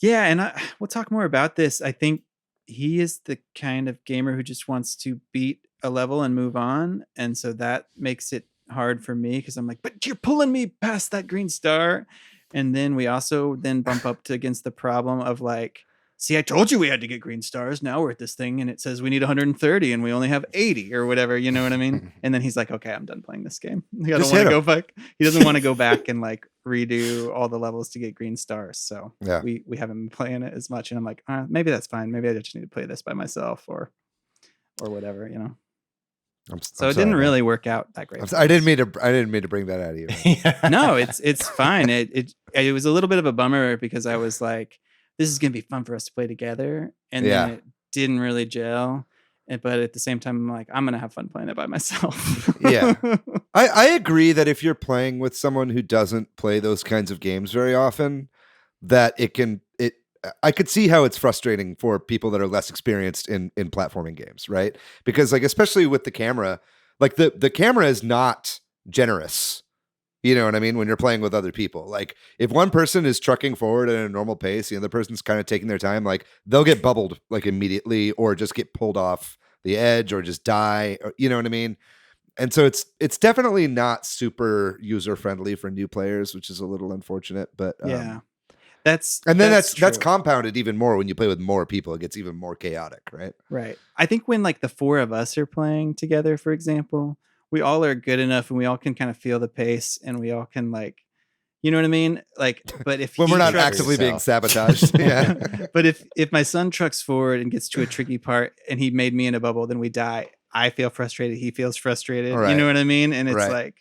Yeah, and we'll talk more about this. I think he is the kind of gamer who just wants to beat a level and move on, and so that makes it hard for me because I'm like, but you're pulling me past that green star, and then we also then bump up to against the problem of like, see, I told you we had to get green stars. Now we're at this thing and it says we need 130 and we only have 80 or whatever. You know what I mean? And then he's like, okay, I'm done playing this game. I don't want to go back. He doesn't want to go back and like redo all the levels to get green stars. So yeah, we haven't been playing it as much. And I'm like, maybe that's fine. Maybe I just need to play this by myself or whatever, So it didn't really work out that great. I didn't mean to bring that out of you. No, it's fine. It was a little bit of a bummer because I was like, this is going to be fun for us to play together. And then it didn't really gel. But at the same time, I'm like, I'm going to have fun playing it by myself. Yeah. I agree that if you're playing with someone who doesn't play those kinds of games very often, that I could see how it's frustrating for people that are less experienced in platforming games, right? Because like, especially with the camera, like the camera is not generous. You know what I mean? When you're playing with other people, like if one person is trucking forward at a normal pace, the other person's kind of taking their time, like they'll get bubbled like immediately or just get pulled off the edge or just die. Or, you know what I mean? And so it's definitely not super user friendly for new players, which is a little unfortunate, but yeah, that's compounded even more when you play with more people. It gets even more chaotic, right? Right. I think when like the four of us are playing together, for example, we all are good enough and we all can kind of feel the pace and we all can like, you know what I mean? Like, but if when we're not actively being sabotaged, yeah. But if my son trucks forward and gets to a tricky part and he made me in a bubble, then we die. I feel frustrated. He feels frustrated. Right. You know what I mean? And it's like,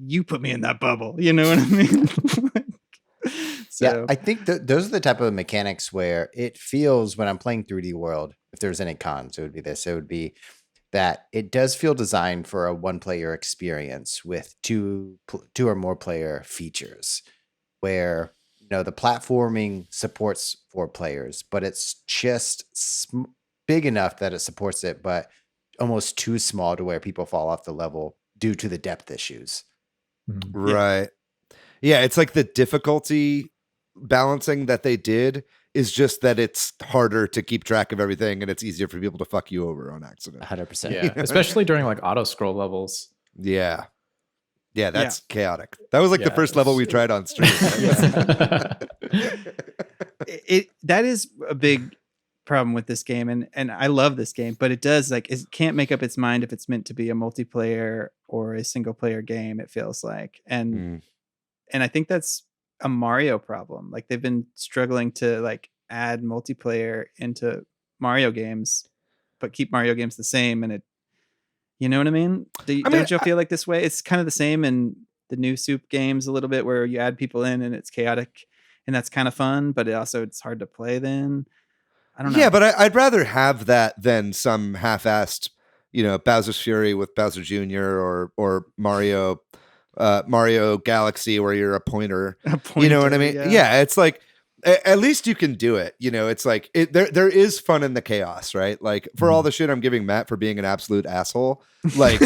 you put me in that bubble. You know what I mean? Yeah, I think those are the type of mechanics where it feels when I'm playing 3D World, if there's any cons, it would be this. It would be that it does feel designed for a one-player experience with two or more player features where, the platforming supports 4 players, but it's just big enough that it supports it, but almost too small to where people fall off the level due to the depth issues. Right. Yeah, it's like the difficulty balancing that they did is just that it's harder to keep track of everything and it's easier for people to fuck you over on accident. 100%. Yeah, especially during like auto scroll levels. Yeah. Yeah, that's chaotic. That was like the first level we tried on stream. That is a big problem with this game, and I love this game, but it does like it can't make up its mind if it's meant to be a multiplayer or a single player game, it feels like. And I think that's a Mario problem. Like they've been struggling to like add multiplayer into Mario games, but keep Mario games the same. And you know what I mean? Don't you feel like this way? It's kind of the same in the new Soup games a little bit where you add people in and it's chaotic and that's kind of fun, but it's hard to play then. I don't know. Yeah, but I'd rather have that than some half-assed, Bowser's Fury with Bowser Jr. or Mario Mario Galaxy where you're a pointer. A You know what I pointer, mean? Yeah, it's like at least you can do it. You know, it's like there is fun in the chaos, right? Like for all the shit I'm giving Matt for being an absolute asshole, like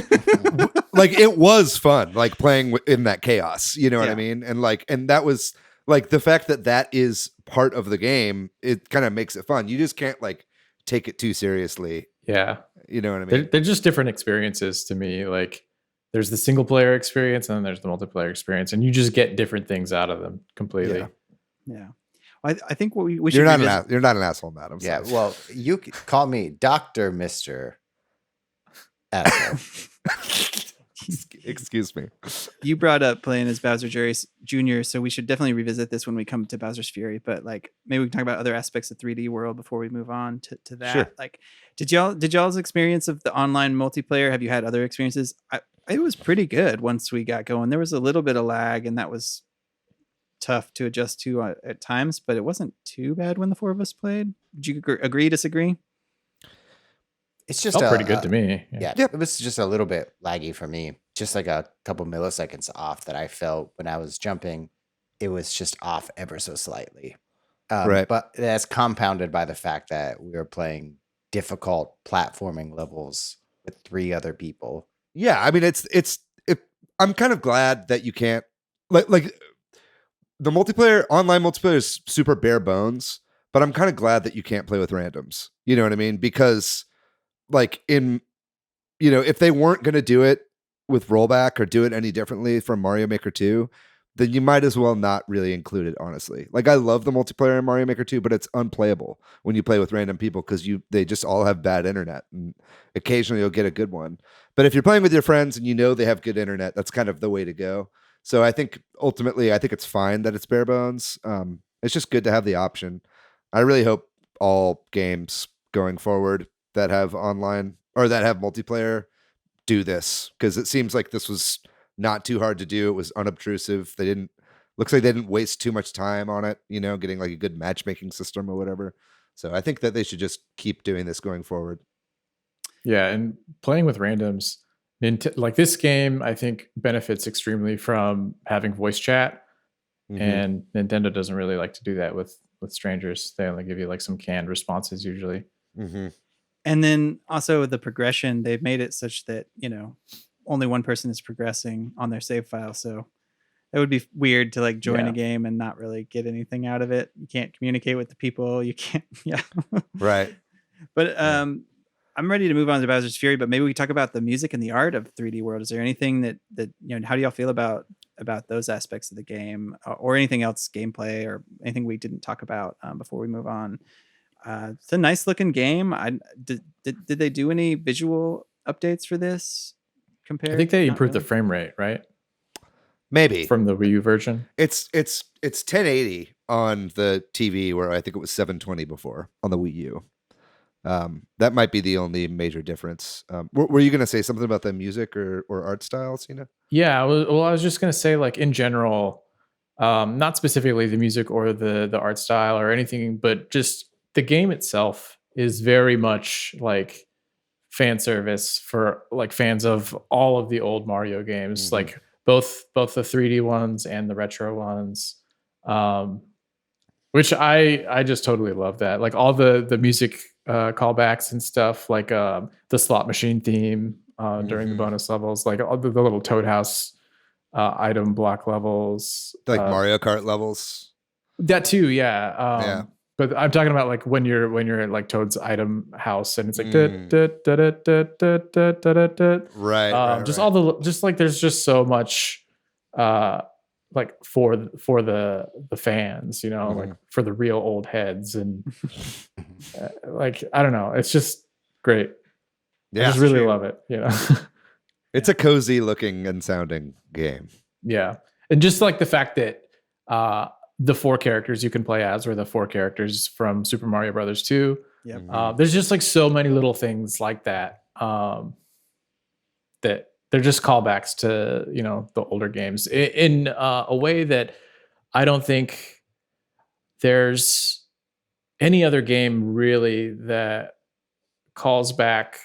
like it was fun, like playing in that chaos. You know what I mean? And that was like the fact that that is part of the game. It kind of makes it fun. You just can't like take it too seriously. Yeah. You know what I mean? They're just different experiences to me. Like there's the single player experience and then there's the multiplayer experience, and you just get different things out of them completely. Yeah. I think what we should You're not revisit- you're not an asshole, Matt. I'm Yeah, sorry. well, you call me Dr. Mr. Asshole. Excuse me. you brought up playing as Bowser Jr., so we should definitely revisit this when we come to Bowser's Fury. But like, maybe we can talk about other aspects of 3D World before we move on to that. Sure. Like, did y'all's experience of the online multiplayer? Have you had other experiences? It was pretty good once we got going. There was a little bit of lag, and that was tough to adjust to at times, but it wasn't too bad when the four of us played. Did you agree, disagree? It's just Felt pretty good to me. Yeah, it was just a little bit laggy for me. Just like a couple milliseconds off that I felt when I was jumping. It was just off ever so slightly. Right. But that's compounded by the fact that we were playing difficult platforming levels with 3 other people. Yeah, I mean I'm kind of glad that you can't like the online multiplayer is super bare bones, but I'm kind of glad that you can't play with randoms. You know what I mean? Because like if they weren't going to do it with rollback or do it any differently from Mario Maker 2, then you might as well not really include it, honestly. Like I love the multiplayer in Mario Maker 2, but it's unplayable when you play with random people because they just all have bad internet, and occasionally you'll get a good one. But if you're playing with your friends and you know they have good internet, that's kind of the way to go. So I think ultimately, it's fine that it's bare bones. It's just good to have the option. I really hope all games going forward that have online or that have multiplayer do this, because it seems like this was not too hard to do. It was unobtrusive. Looks like they didn't waste too much time on it, getting like a good matchmaking system or whatever. So I think that they should just keep doing this going forward. Yeah, and playing with randoms, like this game, I think benefits extremely from having voice chat, and Nintendo doesn't really like to do that with strangers. They only give you like some canned responses usually. And then also the progression, they've made it such that only one person is progressing on their save file. So it would be weird to like join a game and not really get anything out of it. You can't communicate with the people. You can't. Yeah. Right. But I'm ready to move on to Bowser's Fury, but maybe we talk about the music and the art of 3D World. Is there anything that how do y'all feel about those aspects of the game, or anything else, gameplay, or anything we didn't talk about before we move on? It's a nice looking game. Did they do any visual updates for this? I think they improved the frame rate, right? Maybe from the Wii U version. It's 1080 on the TV, where I think it was 720 before on the Wii U. That might be the only major difference. Were you going to say something about the music or art style, Cina? Yeah, well, I was just going to say, like, in general, not specifically the music or the art style or anything, but just the game itself is very much like fan service for like fans of all of the old Mario games, like both the 3D ones and the retro ones, which I just totally love that. Like all the music callbacks and stuff, like the slot machine theme during the bonus levels, like all the little Toad House item block levels, like Mario Kart levels. That too, yeah. But I'm talking about like when you're at like Toad's item house and it's like right. There's just so much like for the fans, like for the real old heads, and like I don't know, it's just great. Yeah, I just really love it. It's a cozy looking and sounding game. Yeah, and just like the fact that the 4 characters you can play as were the 4 characters from Super Mario Brothers 2. Yep. There's just like so many little things like that that they're just callbacks to the older games in a way that I don't think there's any other game really that calls back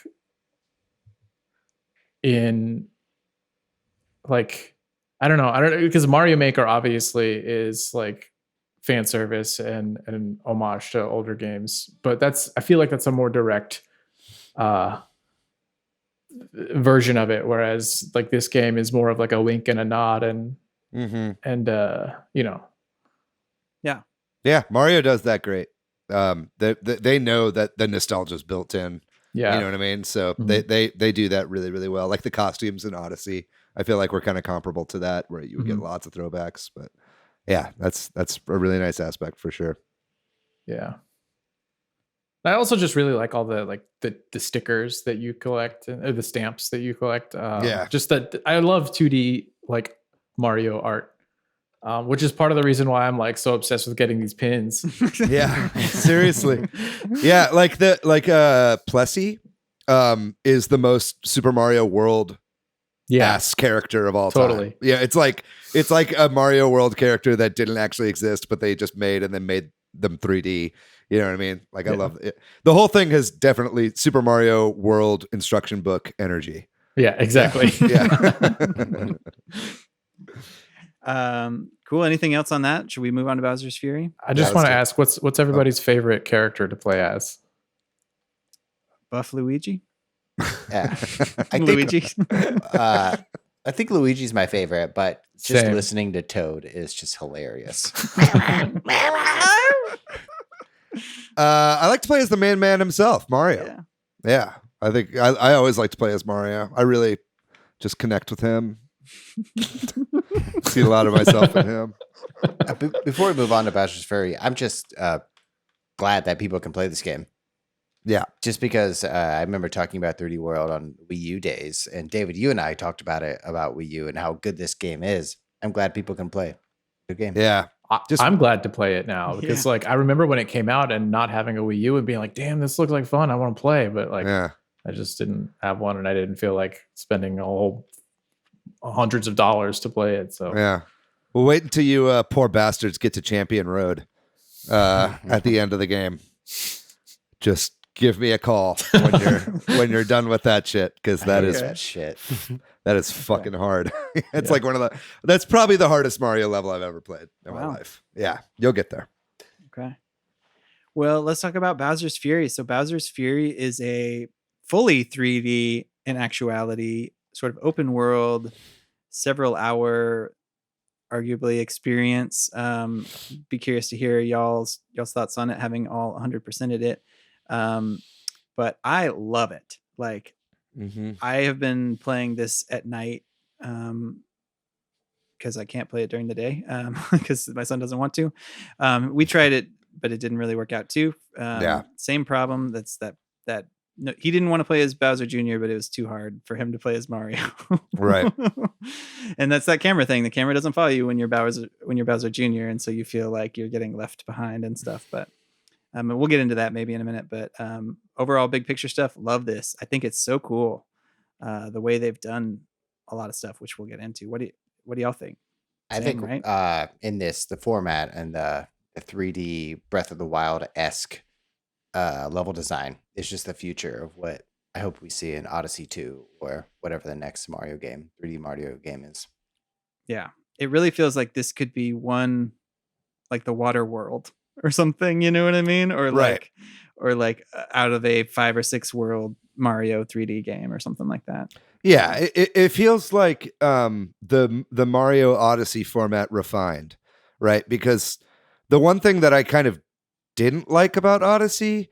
in like I don't know because Mario Maker obviously is like fan service and an homage to older games, but I feel like that's a more direct version of it, whereas like this game is more of like a wink and a nod and you know. Yeah, Mario does that great. They know that the nostalgia is built in. Yeah, you know what I mean. So Mhm. they do that really really well. Like the costumes in Odyssey, I feel like we're kind of comparable to that, where you would get lots of throwbacks. But yeah, that's a really nice aspect for sure. Yeah. I also just really like all the like the stickers that you collect, or the stamps that you collect. Yeah. Just that I love 2D like Mario art, which is part of the reason why I'm like so obsessed with getting these pins. Yeah, seriously. Yeah, like Plessy is the most Super Mario World ass character of all Totally. time. Yeah, it's like a Mario World character that didn't actually exist, but they just made and then made them 3D. You know what I mean? Like I love it. The whole thing has definitely Super Mario World instruction book energy. Yeah, exactly. Yeah. Cool. Anything else on that? Should we move on to Bowser's Fury? I just want to ask, what's everybody's favorite character to play as? Buff Luigi? Yeah. Luigi. I think Luigi's my favorite, but just Same. listening to Toad is just hilarious. I like to play as the man himself, Mario. Yeah. I think I always like to play as Mario. I really just connect with him. See a lot of myself in him. Before we move on to Bowser's Fury, I'm just glad that people can play this game. Yeah. Just because I remember talking about 3D World on Wii U days, and David, you and I talked about Wii U and how good this game is. I'm glad people can play. Good game. Yeah. I'm glad to play it now because like I remember when it came out and not having a Wii U and being like, damn, this looks like fun. I want to play. But like I just didn't have one and I didn't feel like spending a whole hundreds of dollars to play it. So yeah. Well, wait until you poor bastards get to Champion Road at the end of the game. Just give me a call when you're done with that shit, because that is fucking hard. It's like that's probably the hardest Mario level I've ever played in my life. Yeah, you'll get there. Okay. Well, let's talk about Bowser's Fury. So Bowser's Fury is a fully 3D in actuality, sort of open world, several hour arguably experience. Be curious to hear y'all's thoughts on it, having all 100%ed it. But I love it. Like I have been playing this at night because I can't play it during the day because my son doesn't want to. We tried it, but it didn't really work out too. Same problem. That's that no, he didn't want to play as Bowser Jr., but it was too hard for him to play as Mario. Right. And that's that camera thing. The camera doesn't follow you when you're Bowser Jr., and so you feel like you're getting left behind and stuff. But we'll get into that maybe in a minute. But overall, big picture stuff, love this. I think it's so cool the way they've done a lot of stuff, which we'll get into. What do y'all think? I think right? In this, the format and the 3D Breath of the Wild-esque level design is just the future of what I hope we see in Odyssey 2 or whatever the next Mario game, 3D Mario game is. Yeah, it really feels like this could be one, like the Water World or something, you know what I mean? Or like, out of a 5 or 6 world Mario 3D game or something like that. Yeah, it feels like the Mario Odyssey format refined, right? Because the one thing that I kind of didn't like about Odyssey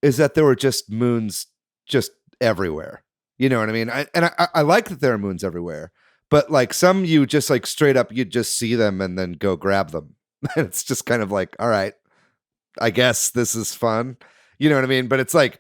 is that there were just moons just everywhere. You know what I mean? I like that there are moons everywhere, but like some you just like straight up you just see them and then go grab them. It's just kind of like, all right, I guess this is fun. You know what I mean? But it's like,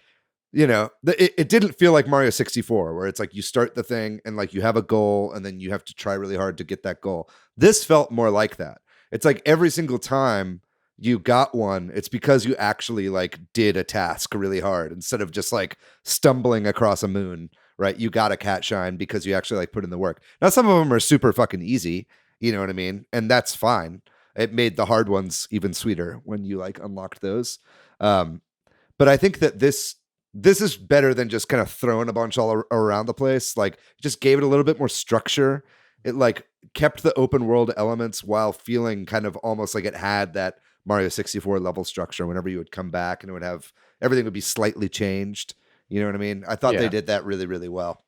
you know, it didn't feel like Mario 64 where it's like you start the thing and like you have a goal and then you have to try really hard to get that goal. This felt more like that. It's like every single time you got one, it's because you actually like did a task really hard instead of just like stumbling across a moon, right? You got a cat shine because you actually like put in the work. Now some of them are super fucking easy, you know what I mean? And that's fine. It made the hard ones even sweeter when you like unlocked those. But I think that this is better than just kind of throwing a bunch all around the place. Like just gave it a little bit more structure it like kept the open world elements while feeling kind of almost like it had that Mario 64 level structure. Whenever you would come back, and it would have everything would be slightly changed. You know what I mean? I thought they Yeah. did that really, really well.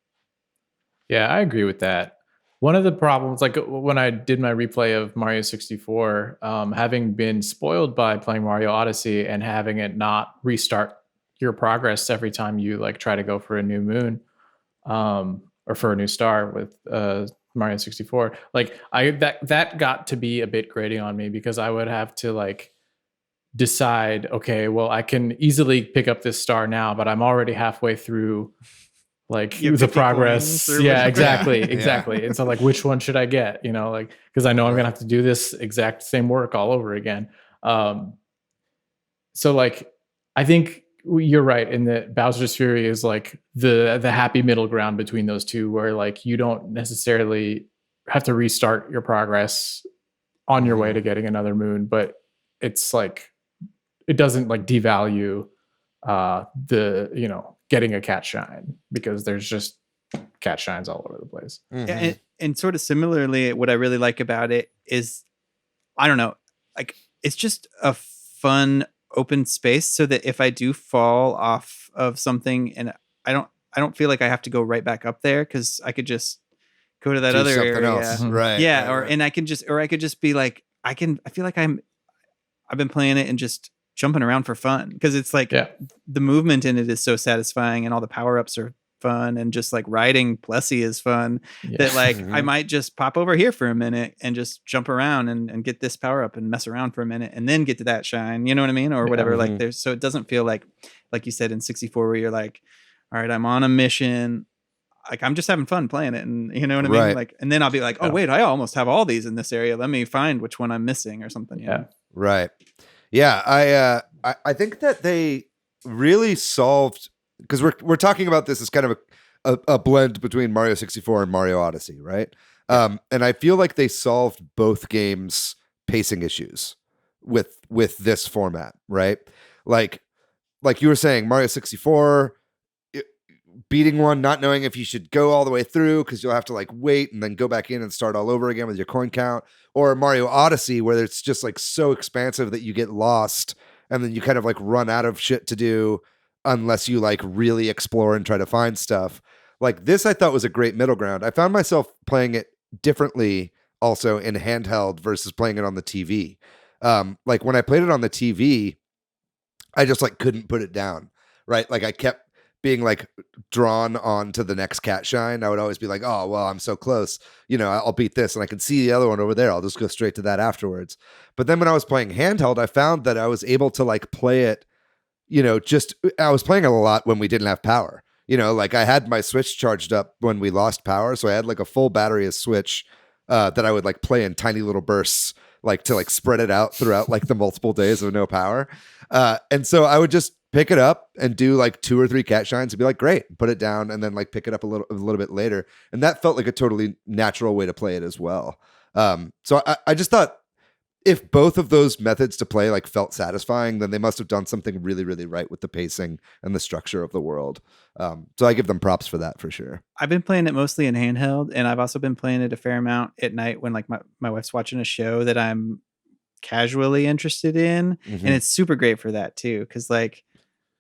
Yeah, I agree with that. One of the problems, like when I did my replay of Mario 64, having been spoiled by playing Mario Odyssey and having it not restart your progress every time you like try to go for a new moon, or for a new star with Mario 64, like that got to be a bit grating on me because I would have to like decide, okay, well, I can easily pick up this star now, but I'm already halfway through like You have the 50 coins progress. or Yeah, whatever. exactly. Yeah. Exactly. And so like, which one should I get? You know, like, because I know I'm gonna have to do this exact same work all over again. So like, I think you're right in that Bowser's Fury is like the happy middle ground between those two, where like you don't necessarily have to restart your progress on your way to getting another moon, but it's like it doesn't like devalue the getting a cat shine, because there's just cat shines all over the place. Mhm. Yeah, and sort of similarly, what I really like about it is, I don't know, like it's just a fun open space, so that if I do fall off of something and I don't feel like I have to go right back up there, because I could just go to that Do other something area. else. Mhm. Right. Yeah, right, right. and I could just be like, I feel like I've been playing it and just jumping around for fun, because it's like Yeah. the movement in it is so satisfying, and all the power-ups are fun, and just like riding Plessy is fun, that like I Mhm. might just pop over here for a minute and just jump around and get this power up and mess around for a minute and then get to that shine, you know what I mean, or Yeah. whatever. Mhm. Like there's, so it doesn't feel like you said in 64, where you're like, all right, I'm on a mission, like I'm just having fun playing it, and you know what I mean, Right. like, and then I'll be like, oh Yeah. wait, I almost have all these in this area, let me find which one I'm missing or something. You Yeah. know? Right. Yeah, I think that they really solved, because we're talking about this as kind of a blend between Mario 64 and Mario Odyssey, right? And I feel like they solved both games' pacing issues with this format, right? Like you were saying, Mario 64, beating one, not knowing if you should go all the way through because you'll have to like wait and then go back in and start all over again with your coin count, or Mario Odyssey, where it's just like so expansive that you get lost and then you kind of like run out of shit to do unless you like really explore and try to find stuff. Like this, I thought was a great middle ground. I found myself playing it differently also in handheld versus playing it on the TV. Like when I played it on the TV, I just like couldn't put it down, right? Like I kept being like drawn on to the next cat shine. I would always be like, oh, well, I'm so close. You know, I'll beat this and I can see the other one over there. I'll just go straight to that afterwards. But then when I was playing handheld, I found that I was able to like play it, you know, just I was playing it a lot when we didn't have power. You know, like I had my Switch charged up when we lost power. So I had like a full battery of Switch that I would like play in tiny little bursts, like to like spread it out throughout like the multiple days of no power. And so I would just pick it up and do like 2 or 3 cat shines and be like, great, put it down, and then like pick it up a little bit later. And that felt like a totally natural way to play it as well. So I just thought if both of those methods to play like felt satisfying, then they must have done something really, really right with the pacing and the structure of the world. So I give them props for that for sure. I've been playing it mostly in handheld, and I've also been playing it a fair amount at night when like my wife's watching a show that I'm casually interested in, Mhm. and it's super great for that too, because like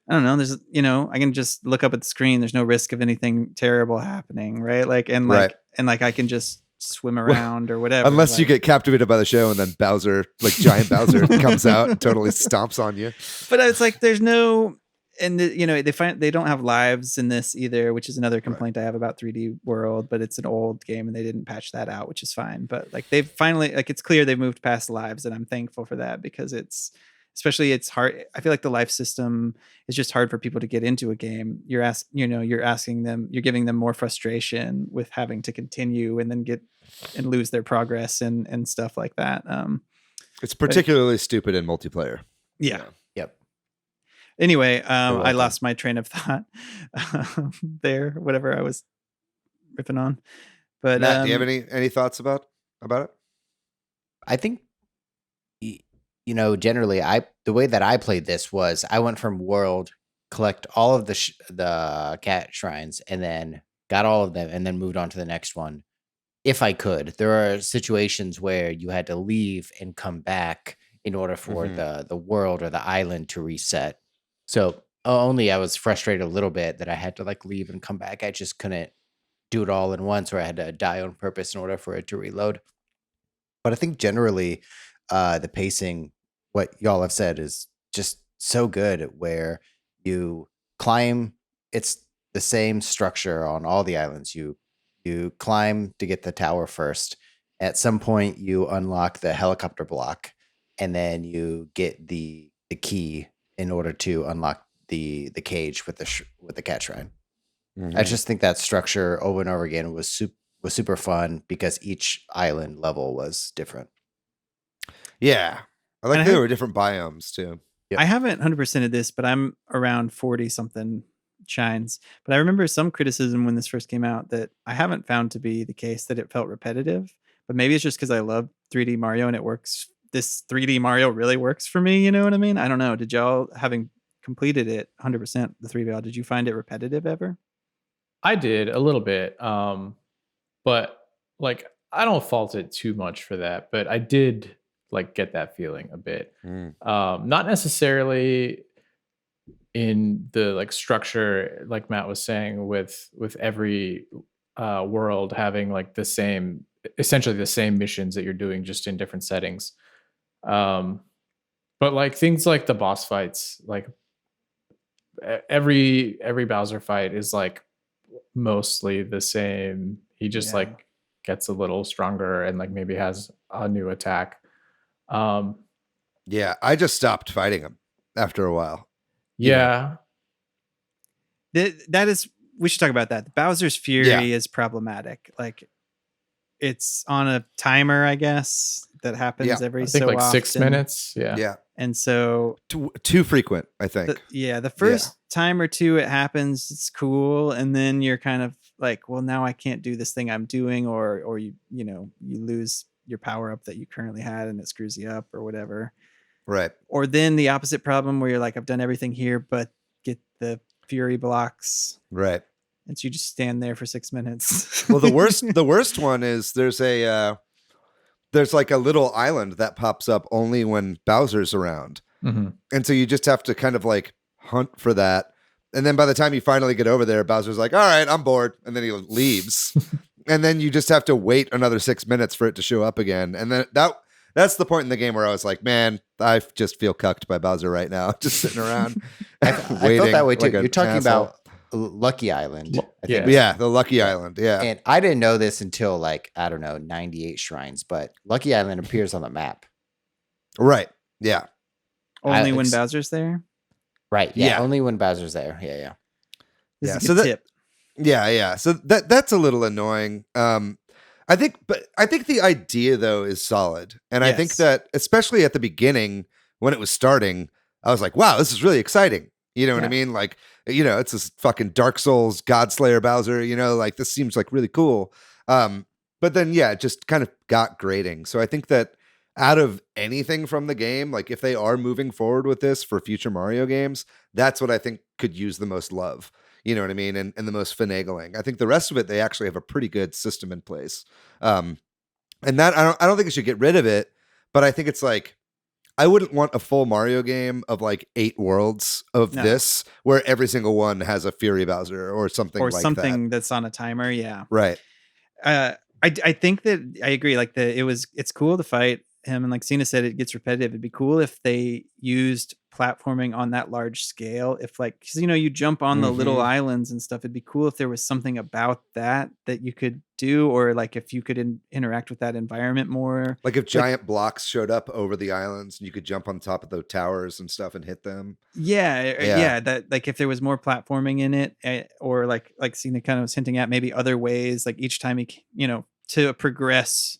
I don't know, there's, you know, I can just look up at the screen, there's no risk of anything terrible happening, right? Like Right. and like I can just swim around or whatever, Unless you like- get captivated by the show and then Bowser, like giant Bowser, comes out and totally stomps on you. but it's like there's no, and you know, they don't have lives in this either, which is another complaint I have about 3D World, but it's an old game and they didn't patch that out, which is fine. But like they've finally, like it's clear they've moved past lives, and I'm thankful for that, because it's hard. I feel like the life system is just hard for people to get into a game. You're asking them, you're giving them more frustration with having to continue and then get and lose their progress and stuff like that. It's particularly stupid in multiplayer. Yeah. Yep. Anyway, I welcome. lost my train of thought there, whatever I was ripping on. But Matt, do you have any thoughts about it? I think, you know, generally, the way that I played this was I went from world, collect all of the cat shrines, and then got all of them, and then moved on to the next one. if I could. There are situations where you had to leave and come back in order for the world or the island to reset. So only I was frustrated a little bit that I had to like leave and come back. I just couldn't do it all in once, or I had to die on purpose in order for it to reload. But I think generally, the pacing, what y'all have said, is just so good. Where you climb, it's the same structure on all the islands. You climb to get the tower first. At some point, you unlock the helicopter block, and then you get the key in order to unlock the cage with the cat shrine. I just think that structure over and over again was super fun because each island level was different. Yeah. I And like I there have- were different biomes too. I haven't 100% of this, but I'm around 40 something shines. But I remember some criticism when this first came out that I haven't found to be the case, that it felt repetitive. But maybe it's just because I love 3D Mario and it works. This 3D Mario really works for me. You know what I mean? I don't know. Did y'all, having completed it 100%, the 3BL, did you find it repetitive ever? I did a little bit, but like I don't fault it too much for that. But I did like get that feeling a bit. Not necessarily in the like structure, like Matt was saying, with every world having like the same, essentially the same missions that you're doing, just in different settings. But like things like the boss fights, like every Bowser fight is like mostly the same. He just like gets a little stronger and like maybe has a new attack. Yeah, I just stopped fighting him after a while. Yeah. That is, we should talk about that. Bowser's Fury is problematic. Like, it's on a timer, I guess, that happens every I think so like often. 6 minutes. Yeah. Yeah. And so Too frequent, I think. the first time or two it happens, it's cool, and then you're kind of like, well, now I can't do this thing I'm doing, or you lose your power up that you currently had and it screws you up or whatever. Right. Or then the opposite problem where you're like, I've done everything here but get the Fury blocks. Right. And so you just stand there for 6 minutes. Well, the worst one is there's like a little island that pops up only when Bowser's around. Mm-hmm. And so you just have to kind of like hunt for that. And then by the time you finally get over there, Bowser's like, all right, I'm bored. And then he leaves. And then you just have to wait another 6 minutes for it to show up again. And then that's the point in the game where I was like, man, I just feel cucked by Bowser right now. Just sitting around. I felt that way too. like You're talking asshole. about Lucky Island. I think. Yeah, the Lucky Island. Yeah. And I didn't know this until like, I don't know, 98 shrines, but Lucky Island appears on the map. Right. Yeah. Only when Bowser's there? Right. Yeah. Yeah. Only when Bowser's there. Yeah. This Yeah, is a so good that- tip. Yeah. So that's a little annoying. I think the idea though is solid. And I think Yes. that especially at the beginning when it was starting, I was like, wow, this is really exciting. You know what I Yeah. mean? Like, it's this fucking Dark Souls Godslayer Bowser, like this seems like really cool. But then it just kind of got grating. So I think that out of anything from the game, like if they are moving forward with this for future Mario games, that's what I think could use the most love. You know what I mean? And the most finagling. I think the rest of it, they actually have a pretty good system in place. And that I don't think it should get rid of it, but I think it's like, I wouldn't want a full Mario game of like 8 worlds of this, where every single one has a Fury Bowser or something like something that. that's on a timer. Yeah. Right. I think that I agree. Like it's cool to fight him, and like Cina said, it gets repetitive. It'd be cool if they used platforming on that large scale. If like, cause you jump on the little islands and stuff. It'd be cool if there was something about that you could do, or like if you could interact with that environment more. Like if giant blocks showed up over the islands and you could jump on top of the towers and stuff and hit them. Yeah. That like if there was more platforming in it, or like Cina kind of was hinting at, maybe other ways. Like each time to progress,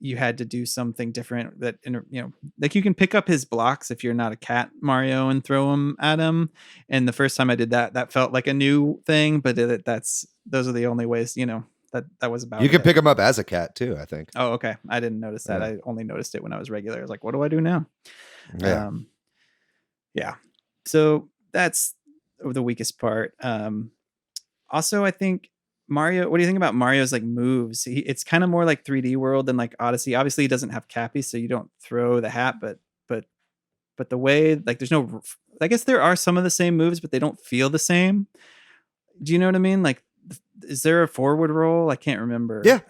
you had to do something different that, like you can pick up his blocks if you're not a cat Mario and throw them at him. And the first time I did that felt like a new thing, but those are the only ways, that was about You can it. pick them up as a cat too, I think. Oh, okay. I didn't notice that. Yeah. I only noticed it when I was regular. I was like, what do I do now? Yeah. So that's the weakest part. Also, I think Mario, what do you think about Mario's like moves? It's kind of more like 3D World than like Odyssey. Obviously, he doesn't have Cappy, so you don't throw the hat, but the way like there's no, I guess there are some of the same moves, but they don't feel the same. Do you know what I mean? Like, is there a forward roll? I can't remember. Yeah.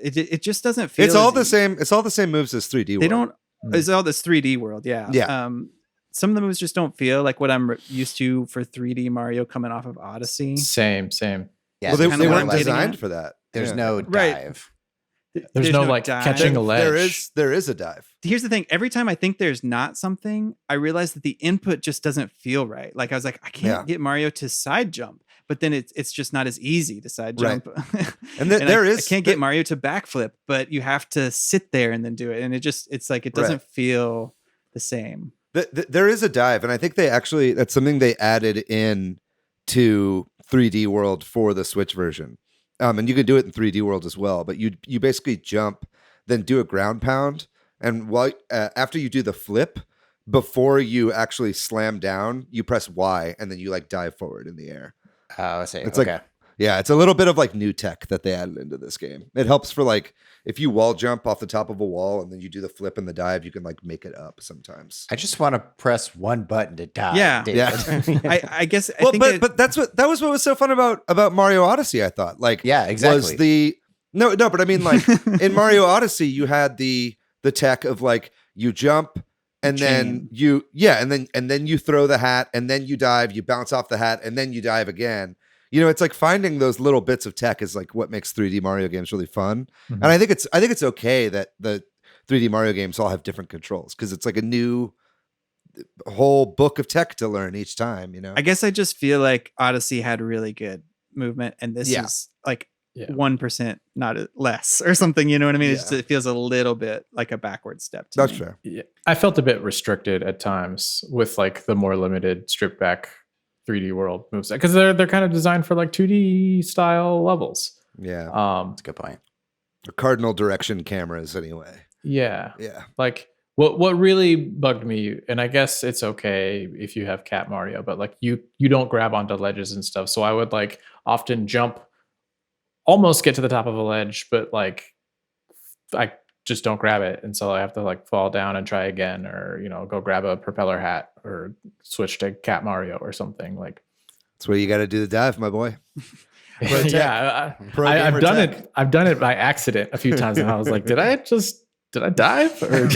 It just doesn't feel. It's all the same. It's all the same moves as 3D World. They don't. It's all this 3D World. Yeah. Yeah. Some of the moves just don't feel like what I'm used to for 3D Mario coming off of Odyssey. Same. Yeah, Well, they kinda what weren't I'm getting designed at. for that. there's Yeah. no Right. dive. There's no like dive. catching a ledge. There is a dive. Here's the thing. Every time I think there's not something, I realize that the input just doesn't feel right. Like I was like, I can't get Mario to side jump, but then it's just not as easy to side Right. jump. And I can't get Mario to backflip, but you have to sit there and then do it. And it's like, it doesn't feel the same. There is a dive, and I think that's something they added in to 3D World for the Switch version. And you can do it in 3D World as well, but you basically jump, then do a ground pound, and while after you do the flip, before you actually slam down, you press Y, and then you like dive forward in the air. Oh, I see. It's Okay. like, yeah, it's a little bit of like new tech that they added into this game. It helps for like if you wall jump off the top of a wall and then you do the flip and the dive, you can like make it up sometimes. I just want to press one button to dive. Yeah. David. I guess. Well, I think but that was what was so fun about Mario Odyssey. I thought like Yeah, exactly. was the no, but I mean like in Mario Odyssey you had the tech of like you jump and then and then you throw the hat and then you dive, you bounce off the hat and then you dive again. You know, it's like finding those little bits of tech is like what makes 3D Mario games really fun. Mhm. And I think it's okay that the 3D Mario games all have different controls because it's like a new whole book of tech to learn each time, you know. I guess I just feel like Odyssey had really good movement, and this is like 1%, not less, or something. You know what I mean? It feels a little bit like a backward step. To That's me. fair. Yeah. I felt a bit restricted at times with like the more limited stripped back 3D World moves because they're kind of designed for like 2D style levels. Yeah. That's a good point. Cardinal direction cameras anyway. Yeah. Yeah. Like what really bugged me, and I guess it's okay if you have Cat Mario, but like you don't grab onto ledges and stuff. So I would like often jump, almost get to the top of a ledge, but like I just don't grab it, and so I have to like fall down and try again, or go grab a propeller hat or switch to Cat Mario or something. Like That's where you got to do the dive, my boy. yeah, Pro I've gamer done tech. it. I've done it by accident a few times, and I was like, did I dive? Or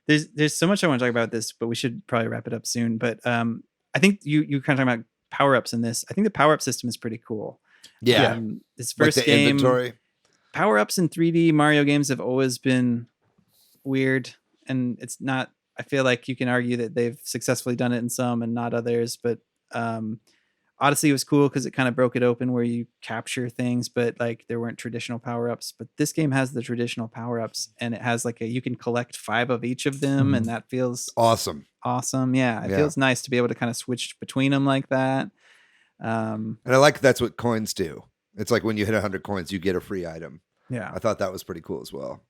There's so much I want to talk about this, but we should probably wrap it up soon. But I think you kind of talking about power ups in this. I think the power up system is pretty cool. Yeah. This Like first the game, inventory. power ups in 3D Mario games have always been weird, and it's not. I feel like you can argue that they've successfully done it in some and not others, but Odyssey was cool because it kind of broke it open where you capture things, but like there weren't traditional power ups. But this game has the traditional power ups, and it has like you can collect 5 of each of them, and that feels Awesome. awesome. Yeah, it feels nice to be able to kind of switch between them like that. And I like that's what coins do. It's like when you hit 100 coins, you get a free item. Yeah, I thought that was pretty cool as well.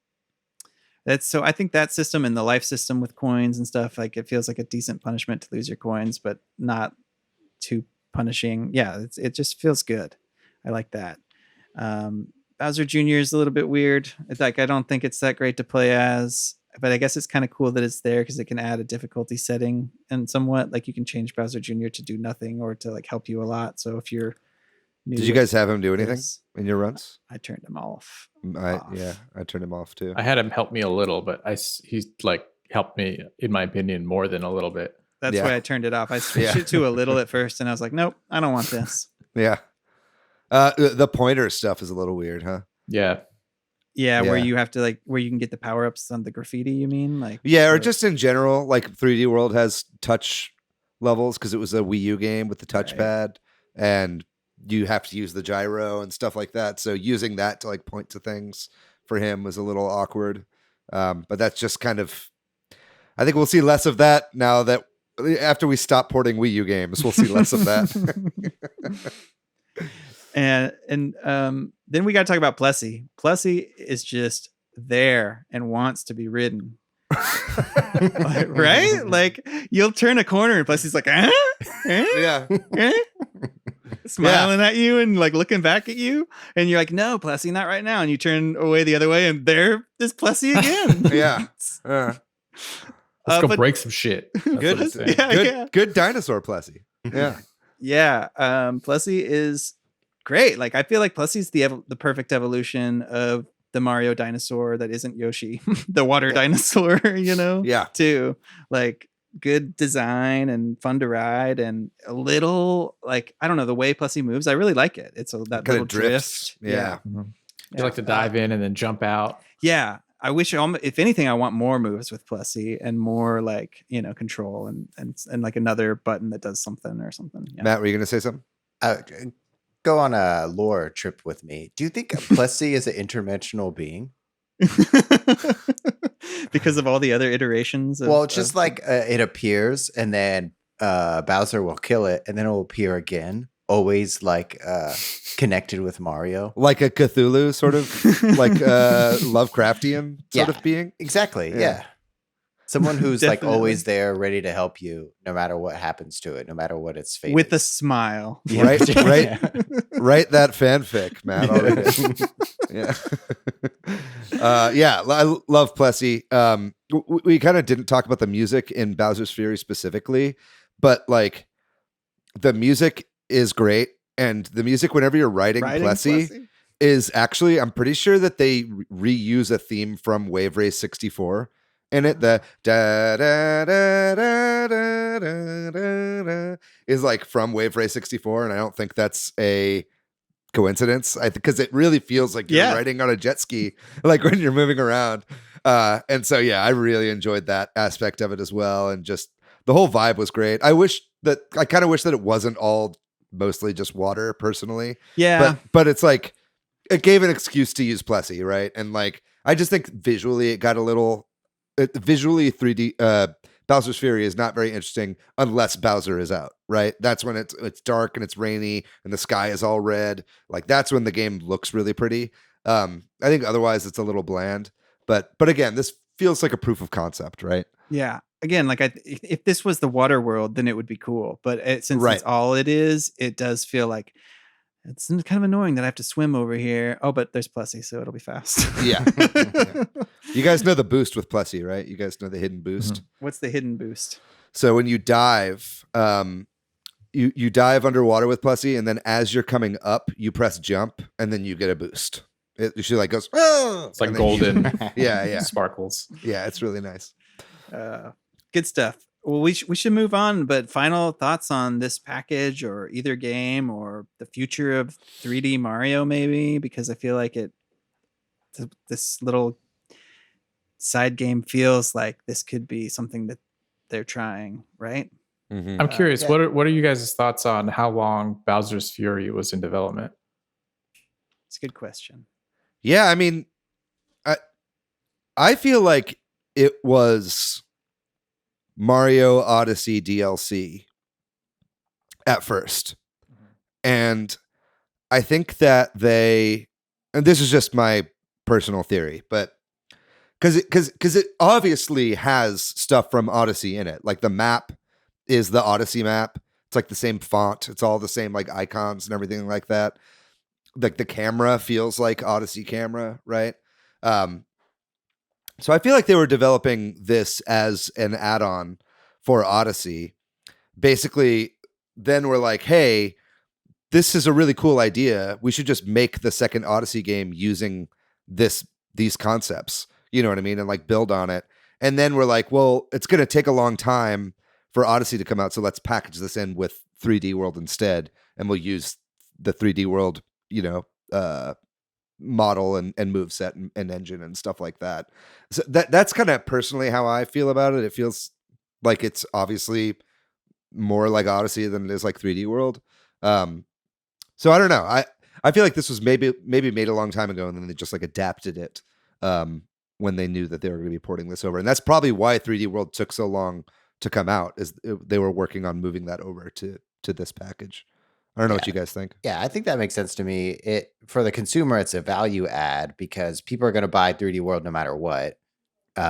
so I think that system and the life system with coins and stuff, like it feels like a decent punishment to lose your coins, but not too punishing. Yeah, it just feels good. I like that. Bowser Jr. is a little bit weird. It's like I don't think it's that great to play as, but I guess it's kind of cool that it's there because it can add a difficulty setting and somewhat like you can change Bowser Jr. to do nothing or to like help you a lot. So if you're new Did you to guys have him do anything this, in your runs? I turned him off. I turned him off too. I had him help me a little, but he's like helped me, in my opinion, more than a little bit. That's why I turned it off. I switched it to a little at first, and I was like, nope, I don't want this. Yeah. The pointer stuff is a little weird, huh? Yeah. Yeah, where Yeah. you have to like where you can get the power ups on the graffiti. You mean like? Yeah, or just in general, like 3D World has touch levels because it was a Wii U game with the touchpad, and you have to use the gyro and stuff like that. So using that to like point to things for him was a little awkward. But that's just kind of, I think we'll see less of that now that after we stop porting Wii U games, we'll see less of that. and then we got to talk about Plessy. Plessy is just there and wants to be ridden. Right? Like you'll turn a corner and Plessy's like, Yeah. smiling at you and like looking back at you, and you're like, "No, Plessy, not right now." And you turn away the other way, and there is Plessy again. Yeah. Let's go but- break some shit. That's what Good. it's saying. Yeah. Good dinosaur Plessy. Yeah. Yeah, Plessy is great. Like I feel like Plessy's the perfect evolution of the Mario dinosaur that isn't Yoshi, the water dinosaur. Yeah. too. Like good design and fun to ride, and a little like I don't know the way Plessy moves. I really like it. It's that Kinda little drifts. drift. Yeah. You like to dive in and then jump out. Yeah. I wish, if anything, I want more moves with Plessy and more like control and like another button that does something or something. Yeah. Matt, were you gonna say something? Go on a lore trip with me. Do you think Plessy is an interdimensional being? Because of all the other iterations. Well, it's just like it appears and then Bowser will kill it and then it will appear again. Always like connected with Mario. Like a Cthulhu sort of, like Lovecraftian sort of being. Exactly. Yeah. Someone who's like always there, ready to help you, no matter what happens to it, no matter what its fate. with a is. smile. Right. Write that fanfic, Matt. Yeah. I love Plessy. We kind of didn't talk about the music in Bowser's Fury specifically, but like the music is great, and the music whenever you're riding Plessy is actually, I'm pretty sure that they reuse a theme from Wave Race 64 in it. The da da da da da da da is like from Wave Race 64, and I don't think that's a coincidence. Because it really feels like you're riding on a jet ski, like when you're moving around. And so I really enjoyed that aspect of it as well, and just the whole vibe was great. I kind of wish that it wasn't all mostly just water, personally. Yeah, but it's like it gave an excuse to use Plessy, right? And like I just think visually it got a little visually 3D. Bowser's Fury is not very interesting unless Bowser is out, right? That's when it's dark and it's rainy and the sky is all red. Like that's when the game looks really pretty. I think otherwise it's a little bland. But again, this feels like a proof of concept, right? Yeah. Again, like if this was the water world, then it would be cool. But since it's all it is, it does feel like it's kind of annoying that I have to swim over here. Oh, but there's Plessy, so it'll be fast. Yeah. You guys know the boost with Plessy, right? You guys know the hidden boost. Mm-hmm. What's the hidden boost? So when you dive, you dive underwater with Plessy, and then as you're coming up, you press jump, and then you get a boost. It usually like goes. Oh! It's like golden. Yeah. Sparkles. Yeah, it's really nice. Good stuff. Well, we should move on, but final thoughts on this package or either game or the future of 3D Mario, maybe, because I feel like this little side game feels like this could be something that they're trying, right? Mm-hmm. I'm curious, what are you guys' thoughts on how long Bowser's Fury was in development? It's a good question. Yeah, I mean, I feel like it was Mario Odyssey DLC at first. And I think that and this is just my personal theory, but because it obviously has stuff from Odyssey in it. Like the map is the Odyssey map. It's like the same font. It's all the same like icons and everything like that. Like the camera feels like Odyssey camera, right? So I feel like they were developing this as an add-on for Odyssey. Basically, then we're like, hey, this is a really cool idea. We should just make the second Odyssey game using these concepts. You know what I mean? And like build on it. And then we're like, well, it's going to take a long time for Odyssey to come out. So let's package this in with 3D World instead. And we'll use the 3D World, model and moveset and engine and stuff like that. So that's kind of personally how I feel about it. It feels like it's obviously more like Odyssey than it is like 3D World. So I don't know. I feel like this was maybe made a long time ago, and then they just like adapted it when they knew that they were going to be porting this over. And that's probably why 3D World took so long to come out, is they were working on moving that over to this package. I don't know what you guys think. Yeah, I think that makes sense to me. For the consumer, it's a value add because people are going to buy 3D World no matter what.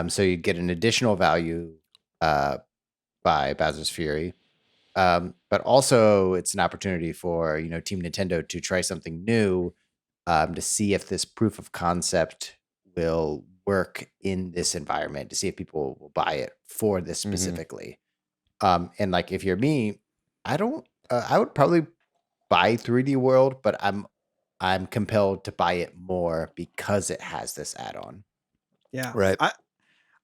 So you get an additional value by Bowser's Fury. But also it's an opportunity for Team Nintendo to try something new, to see if this proof of concept will work in this environment, to see if people will buy it for this specifically. And like if you're me, I would probably buy 3D World, but I'm compelled to buy it more because it has this add-on. Yeah. Right.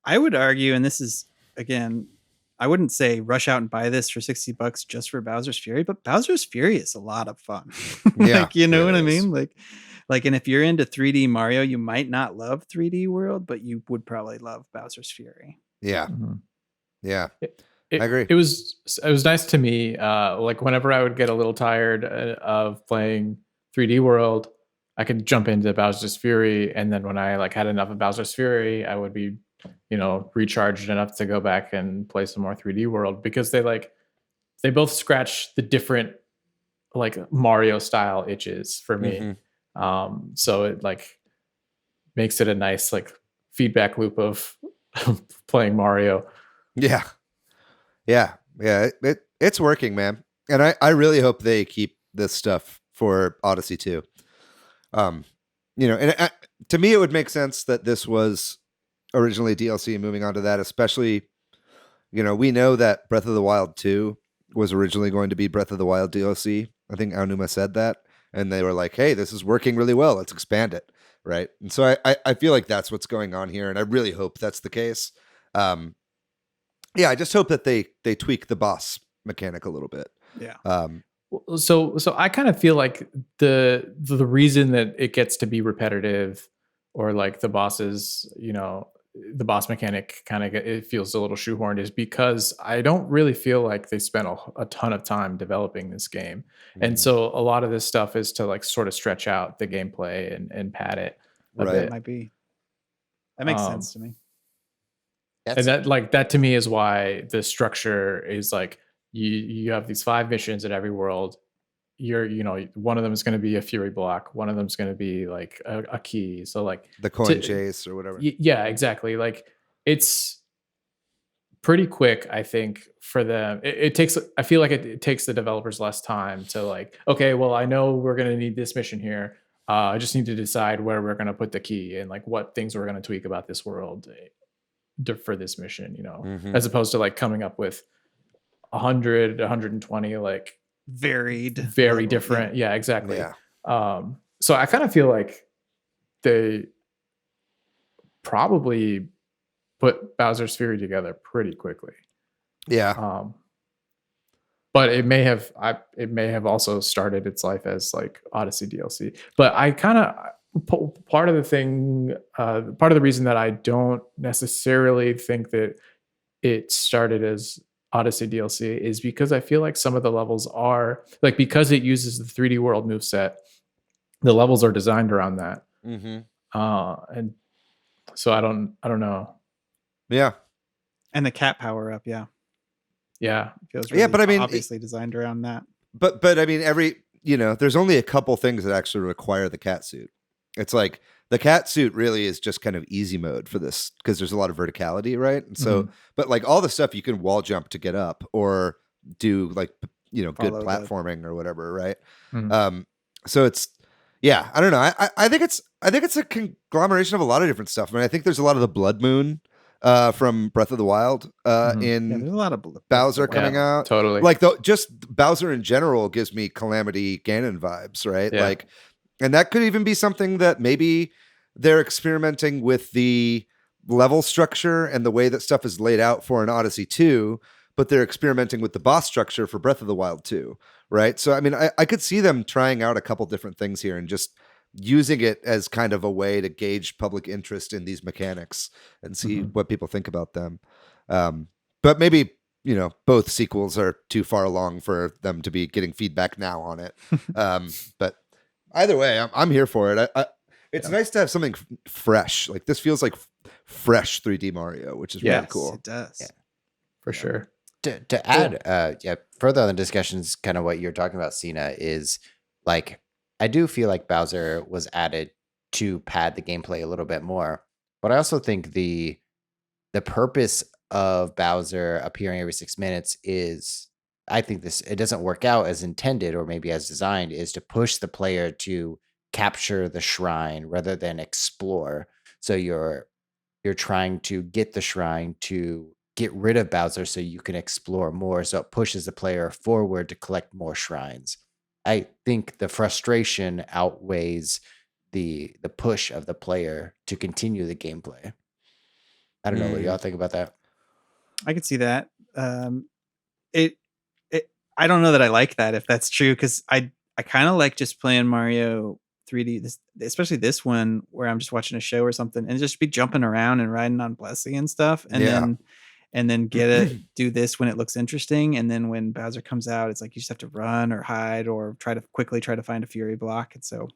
I would argue, and this is again, I wouldn't say rush out and buy this for $60 just for Bowser's Fury, but Bowser's Fury is a lot of fun. Yeah, Like, you know what I it is. mean? Like, and if you're into 3D Mario, you might not love 3D World, but you would probably love Bowser's Fury. Yeah. Mhm. Yeah. I agree. It was nice to me. Like whenever I would get a little tired of playing 3D World, I could jump into Bowser's Fury, and then when I like had enough of Bowser's Fury, I would be, recharged enough to go back and play some more 3D World, because they both scratch the different like Mario style itches for me. So it like makes it a nice like feedback loop of playing Mario. Yeah. Yeah. Yeah. It's working, man. And I really hope they keep this stuff for Odyssey 2. And to me, it would make sense that this was originally DLC moving on to that, especially, we know that Breath of the Wild 2 was originally going to be Breath of the Wild DLC. I think Aonuma said that. And they were like, hey, this is working really well. Let's expand it. Right. And so I feel like that's what's going on here. And I really hope that's the case. I just hope that they tweak the boss mechanic a little bit. Yeah. So I kind of feel like the reason that it gets to be repetitive, or like the bosses, the boss mechanic kind of it feels a little shoehorned, is because I don't really feel like they spent a ton of time developing this game. And so a lot of this stuff is to like sort of stretch out the gameplay and pad it a Right. bit. It might be. That makes sense to me. And that to me is why the structure is like you have these 5 missions at every world. One of them is going to be a Fury block, one of them is going to be like a key, so like the coin chase or whatever. Yeah, exactly. Like it's pretty quick, I think, for them. I feel like it takes the developers less time to like, okay, well, I know we're going to need this mission here, I just need to decide where we're going to put the key and like what things we're going to tweak about this world for this mission, as opposed to like coming up with 100, 120 like very different. Yeah, exactly. Yeah. So I kind of feel like they probably put Bowser's Fury together pretty quickly. Yeah. But it may have also started its life as like Odyssey DLC. But I kind of part of the reason that I don't necessarily think that it started as Odyssey DLC is because I feel like some of the levels are like, because it uses the 3D World moveset, the levels are designed around that. And so I don't know. Yeah. And the cat power up, yeah. Yeah. Feels really but I mean, obviously designed around that. But I mean, there's only a couple things that actually require the cat suit. It's like the cat suit really is just kind of easy mode for this because there's a lot of verticality, right? And so, but like all the stuff you can wall jump to get up or do like, good platforming or whatever, right? So it's, I don't know. I think it's a conglomeration of a lot of different stuff. I mean, I think there's a lot of the Blood Moon from Breath of the Wild in there's a lot of Bowser coming out. Totally. Like just Bowser in general gives me Calamity Ganon vibes, right? Yeah. Like, and that could even be something that maybe they're experimenting with the level structure and the way that stuff is laid out for an Odyssey 2, but they're experimenting with the boss structure for Breath of the Wild 2, right? So, I mean, I could see them trying out a couple different things here and just using it as kind of a way to gauge public interest in these mechanics and see what people think about them. But maybe, both sequels are too far along for them to be getting feedback now on it. But either way, I'm here for it. It's nice to have something fresh. Like this feels like fresh 3D Mario, which is really cool. It does. Yeah. For sure. To add, further on the discussions, kind of what you're talking about, Cina, is like, I do feel like Bowser was added to pad the gameplay a little bit more, but I also think the purpose of Bowser appearing every 6 minutes is I think it doesn't work out as intended or maybe as designed, is to push the player to capture the shrine rather than explore. So you're trying to get the shrine to get rid of Bowser so you can explore more. So it pushes the player forward to collect more shrines. I think the frustration outweighs the push of the player to continue the gameplay. I don't know what y'all think about that. I could see that. I don't know that I like that, if that's true, because I kind of like just playing Mario 3D, especially this one where I'm just watching a show or something and just be jumping around and riding on Blessy and stuff, and then get it, do this when it looks interesting, and then when Bowser comes out, it's like you just have to run or hide or try to find a Fury block. And so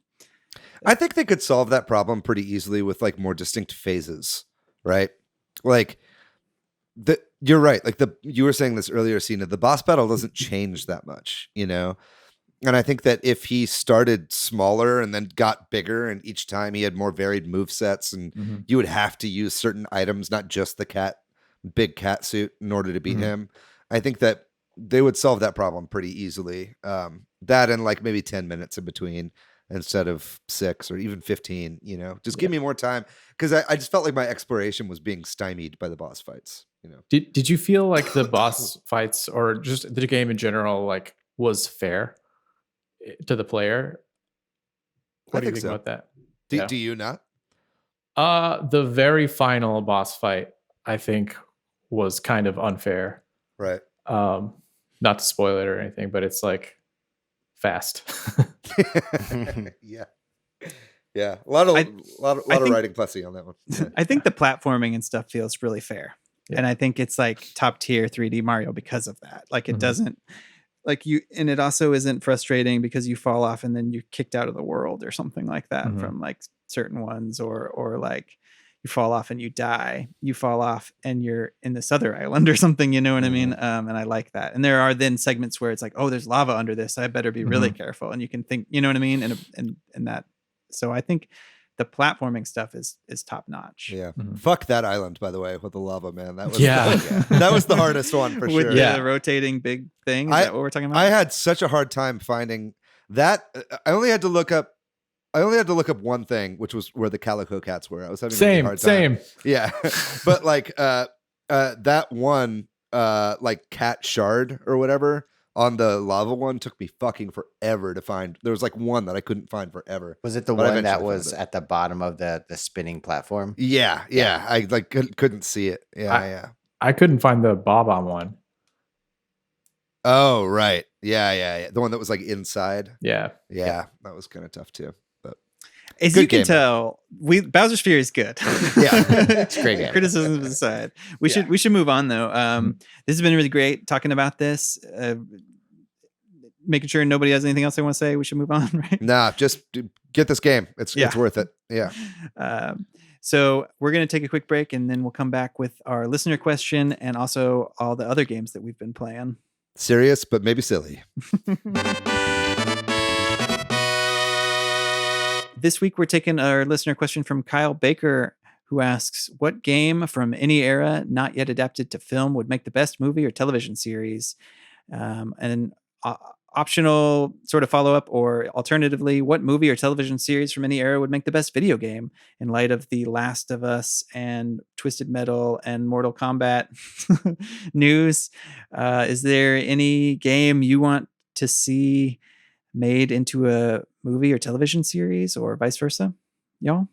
I think they could solve that problem pretty easily with like more distinct phases, right? Like you're right. Like you were saying this earlier, Cina, the boss battle doesn't change that much, you know? And I think that if he started smaller and then got bigger, and each time he had more varied move sets, and you would have to use certain items, not just the big cat suit, in order to beat him, I think that they would solve that problem pretty easily. That and like maybe 10 minutes in between instead of 6 or even 15, you know, just give me more time. Cause I just felt like my exploration was being stymied by the boss fights, you know? Did you feel like the boss fights or just the game in general, like, was fair to the player? What do you think about that? Do you not? The very final boss fight, I think, was kind of unfair. Right. Not to spoil it or anything, but it's like fast. Yeah. A lot of writing Plessy on that one. Yeah. I think the platforming and stuff feels really fair. Yeah. And I think it's like top tier 3D Mario because of that. Like it doesn't like you, and it also isn't frustrating because you fall off and then you're kicked out of the world or something like that from like certain ones, or like you fall off and you die. You fall off and you're in this other island or something, you know what I mean? And I like that. And there are then segments where it's like, oh, there's lava under this, I better be really careful. And you can think, you know what I mean? And that. So I think the platforming stuff is top notch. Yeah. Fuck that island, by the way, with the lava, man. That was that was the hardest one for with sure. The rotating big thing. Is that what we're talking about? I had such a hard time finding that. I only had to look up one thing, which was where the calico cats were. I was having a really hard time. Yeah. But like that one like cat shard or whatever on the lava one took me fucking forever to find. There was like one that I couldn't find forever. Was it the one that was at the bottom of the spinning platform? Yeah. I like couldn't see it. I couldn't find the Bob-omb one. Oh, right. Yeah. The one that was like inside. Yeah. That was kind of tough too. But as you can tell, Bowser's Fury is good. Yeah, it's a great game. Criticisms aside, we should move on though. This has been really great talking about this. Making sure nobody has anything else they want to say. We should move on, right? Nah, just get this game. It's worth it. Yeah. So we're going to take a quick break and then we'll come back with our listener question and also all the other games that we've been playing. Serious, but maybe silly. This week, we're taking our listener question from Kyle Baker, who asks, what game from any era not yet adapted to film would make the best movie or television series? And optional sort of follow-up, or alternatively, what movie or television series from any era would make the best video game in light of The Last of Us and Twisted Metal and Mortal Kombat news? Is there any game you want to see made into a movie or television series, or vice versa, y'all?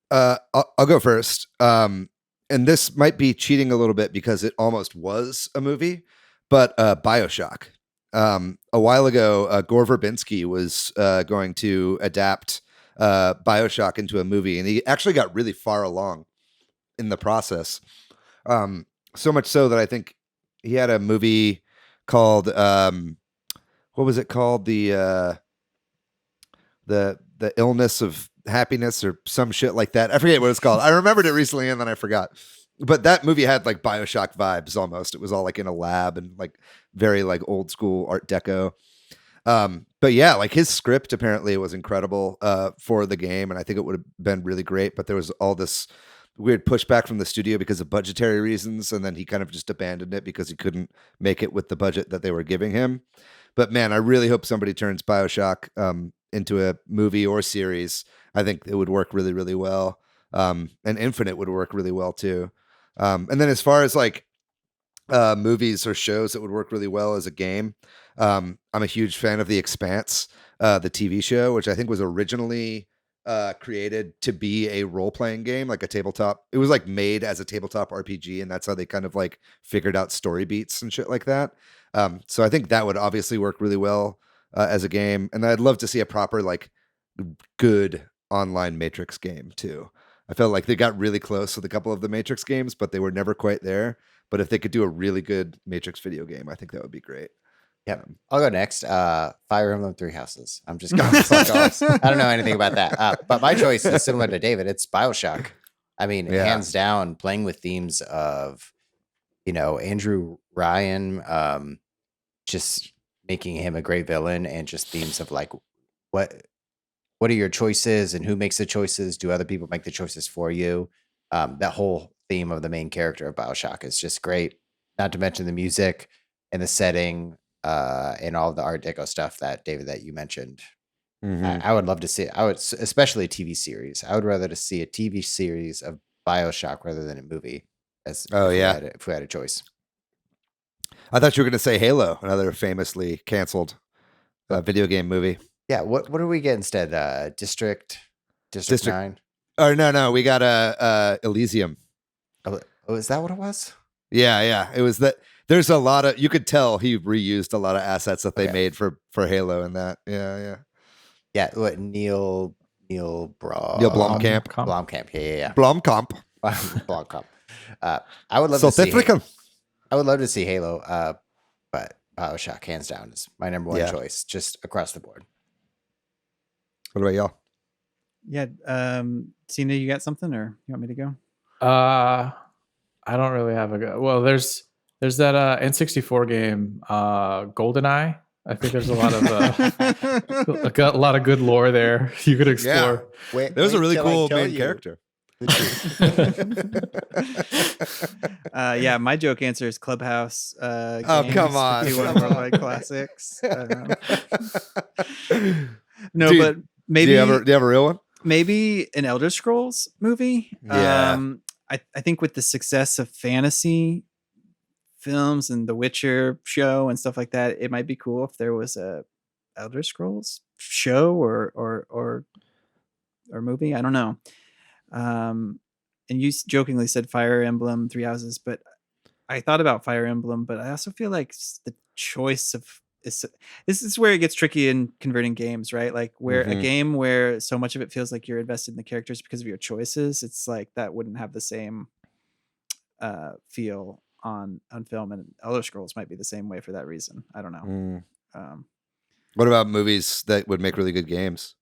I'll go first. And this might be cheating a little bit because it almost was a movie, but BioShock. A while ago, Gore Verbinski was going to adapt BioShock into a movie, and he actually got really far along in the process. So much so that I think he had a movie called what was it called? The Illness of Happiness or some shit like that. I forget what it's called. I remembered it recently and then I forgot. But that movie had like BioShock vibes almost. It was all like in a lab and like very like old school Art Deco. But yeah, like his script apparently was incredible for the game, and I think it would have been really great. But there was all this weird pushback from the studio because of budgetary reasons, and then he kind of just abandoned it because he couldn't make it with the budget that they were giving him. But man, I really hope somebody turns BioShock into a movie or series. I think it would work really, really well. And Infinite would work really well too. And then as far as like movies or shows that would work really well as a game, I'm a huge fan of The Expanse, the TV show, which I think was originally created to be a role-playing game, like a tabletop. It was like made as a tabletop RPG, and that's how they kind of like figured out story beats and shit like that. So I think that would obviously work really well as a game, and I'd love to see a proper like good online Matrix game too. I felt like they got really close with a couple of the Matrix games, but they were never quite there. But if they could do a really good Matrix video game, I think that would be great. Yeah, I'll go next. Fire Emblem Three Houses. I'm just going to fuck off. I don't know anything about that. But my choice is similar to David. It's BioShock. I mean, hands down, playing with themes of, Andrew Ryan, just making him a great villain, and just themes of like, what are your choices and who makes the choices? Do other people make the choices for you? That whole theme of the main character of BioShock is just great. Not to mention the music and the setting. And all of the Art Deco stuff that David, that you mentioned. I would love to see it. Especially a TV series. I would rather to see a TV series of BioShock rather than a movie. If we had a choice. I thought you were going to say Halo, another famously canceled video game movie. Yeah. What do we get instead? District 9. Oh no, we got Elysium. Oh, is that what it was? Yeah. It was that. There's a lot of, you could tell he reused a lot of assets that they made for Halo and that. Yeah. What Neil Blomkamp. Blomkamp. Yeah. Blomkamp. Blomkamp. I would love to see. I would love to see Halo. But BioShock, hands down, is my number one choice, just across the board. What about y'all? Yeah. Cina, you got something, or you want me to go? I don't really have a go. Well, there's that N64 game, GoldenEye. I think there's a lot of a lot of good lore there you could explore. Yeah. There was a really cool main character. My joke answer is Clubhouse. Come on. Worldwide classics. No, Dude, but maybe. Do you have a real one? Maybe an Elder Scrolls movie. Yeah. I think with the success of fantasy films and the Witcher show and stuff like that, it might be cool if there was a Elder Scrolls show or movie. I don't know. And you jokingly said Fire Emblem Three Houses, but I thought about Fire Emblem, but I also feel like the choice of this is where it gets tricky in converting games, right? Like where a game where so much of it feels like you're invested in the characters because of your choices, it's like that wouldn't have the same feel on film, and Elder Scrolls might be the same way for that reason. I don't know. What about movies that would make really good games?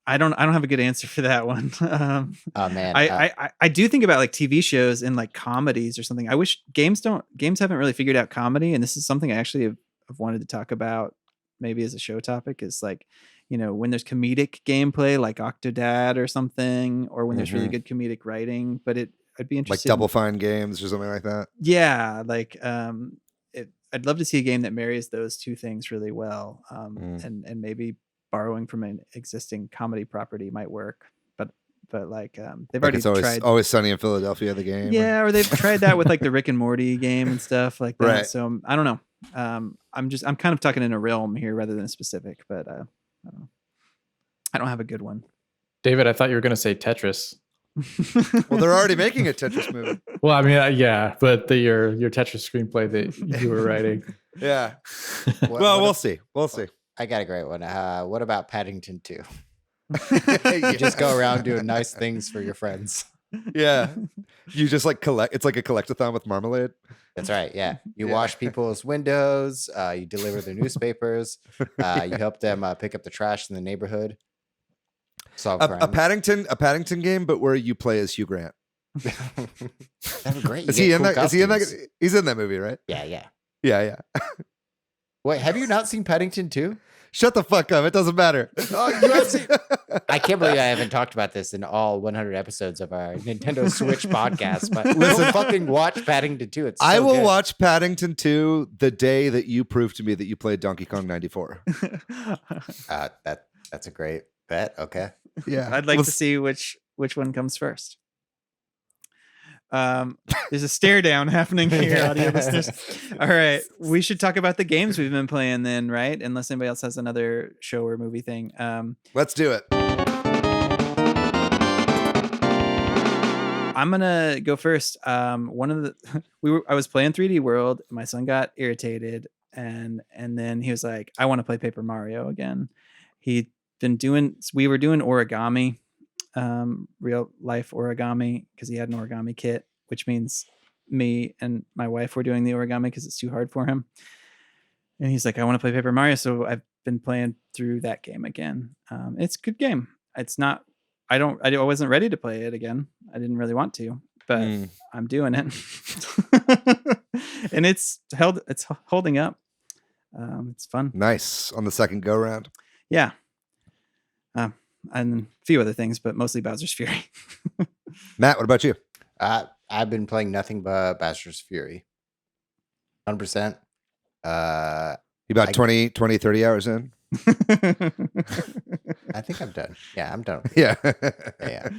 I don't have a good answer for that one. Oh man, I do think about like TV shows and like comedies or something. I wish games haven't really figured out comedy, and this is something I actually have wanted to talk about maybe as a show topic, is like, when there's comedic gameplay like Octodad or something, or when there's really good comedic writing, but I'd be interested like Double Fine games or something like that. Yeah, like I'd love to see a game that marries those two things really well, and maybe borrowing from an existing comedy property might work, but like they've already tried Always Sunny in Philadelphia, the game. Yeah, or they've tried that with like the Rick and Morty game and stuff like that. Right. So I don't know. I'm kind of talking in a realm here rather than a specific, but I don't have a good one. David, I thought you were going to say Tetris. Well, they're already making a Tetris movie. Well, I mean, yeah, but your Tetris screenplay that you were writing. Yeah. We'll see. I got a great one. What about Paddington 2? You just go around doing nice things for your friends. Yeah. You just like collect. It's like a collectathon with marmalade. That's right. Yeah. You wash people's windows. You deliver their newspapers. You help them pick up the trash in the neighborhood. Solve crime. A Paddington game, but where you play as Hugh Grant. That'd be great. Is he in that? Is he in that? He's in that movie, right? Yeah. Yeah. Wait, have you not seen Paddington 2? Shut the fuck up. It doesn't matter. I can't believe I haven't talked about this in all 100 episodes of our Nintendo Switch podcast. But listen, fucking watch Paddington 2. It's so I will good. watch Paddington 2 the day that you prove to me that you played Donkey Kong 94. That's a great bet. Okay. Yeah. I'd like to see which one comes first. There's a stare down happening here, audio listeners. All right, we should talk about the games we've been playing then, right? Unless anybody else has another show or movie thing. Let's do it. I'm gonna go first. One of the I was playing 3D World. My son got irritated, and then he was like, "I want to play Paper Mario again." We were doing origami. Real life origami, because he had an origami kit, which means me and my wife were doing the origami because it's too hard for him. And he's like, I want to play Paper Mario, so I've been playing through that game again. It's a good game. It's not. I wasn't ready to play it again. I didn't really want to, but I'm doing it, and it's holding up. It's fun. Nice on the second go round. Yeah. And a few other things, but mostly Bowser's Fury. Matt, what about you? I've been playing nothing but Bowser's Fury. 100%. You about 20, 30 hours in? I think I'm done. Yeah, I'm done. Yeah. Yeah.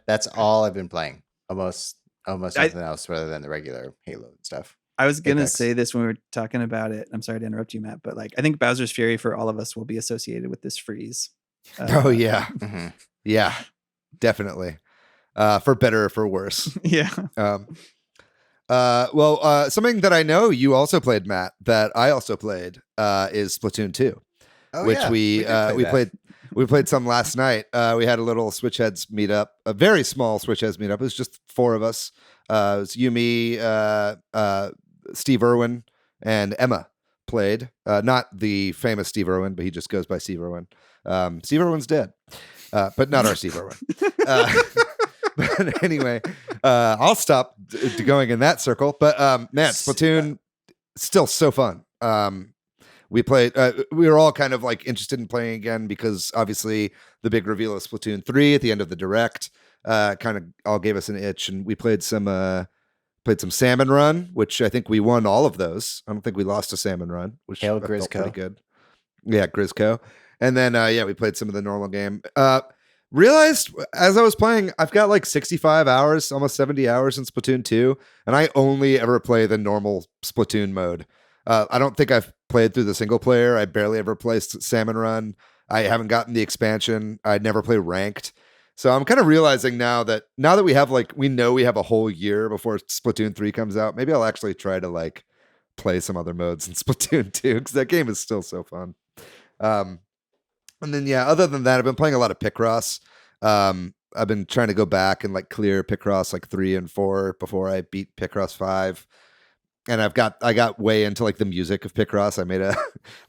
That's all I've been playing. Almost nothing else rather than the regular Halo and stuff. I was going to Apex. say this when we were talking about it. I'm sorry to interrupt you, Matt, but I think Bowser's Fury for all of us will be associated with this freeze. Oh yeah. Mm-hmm. Yeah, definitely. For better or for worse. Yeah. Something that I know you also played, Matt, that I also played, is Splatoon 2, which we played some last night. We had a little Switch Headz meetup, a very small Switch Headz meetup. It was just 4 of us. It was you, me, Steve Irwin, and Emma played. Not the famous Steve Irwin, but he just goes by Steve Irwin. Steve Irwin's dead, but not our Steve Irwin. But anyway, I'll stop going in that circle. But man, Splatoon still so fun. We played. We were all kind of interested in playing again because obviously the big reveal of Splatoon 3 at the end of the direct kind of all gave us an itch, and we played some Salmon Run, which I think we won all of those. I don't think we lost a Salmon Run, which Hail felt Grizzco. pretty good. Yeah, Grizzco. And then, we played some of the normal game. Realized as I was playing, I've got 65 hours, almost 70 hours in Splatoon 2, and I only ever play the normal Splatoon mode. I don't think I've played through the single player. I barely ever play Salmon Run. I haven't gotten the expansion. I never play ranked. So I'm kind of realizing now that we have we know we have a whole year before Splatoon 3 comes out, maybe I'll actually try to play some other modes in Splatoon 2 because that game is still so fun. And then, other than that, I've been playing a lot of Picross. I've been trying to go back and clear Picross 3 and 4 before I beat Picross 5. And I got way into the music of Picross. I made a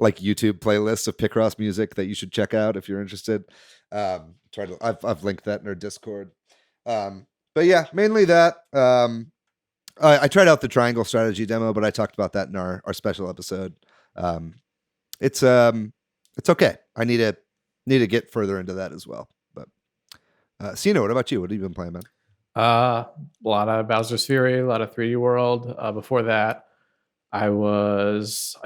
YouTube playlist of Picross music that you should check out if you're interested. I've linked that in our Discord. But yeah, mainly that. I tried out the triangle strategy demo, but I talked about that in our special episode. It's okay. I need to get further into that as well. But Cina, what about you? What have you been playing, man? A lot of Bowser's Fury, a lot of 3D World. Before that, I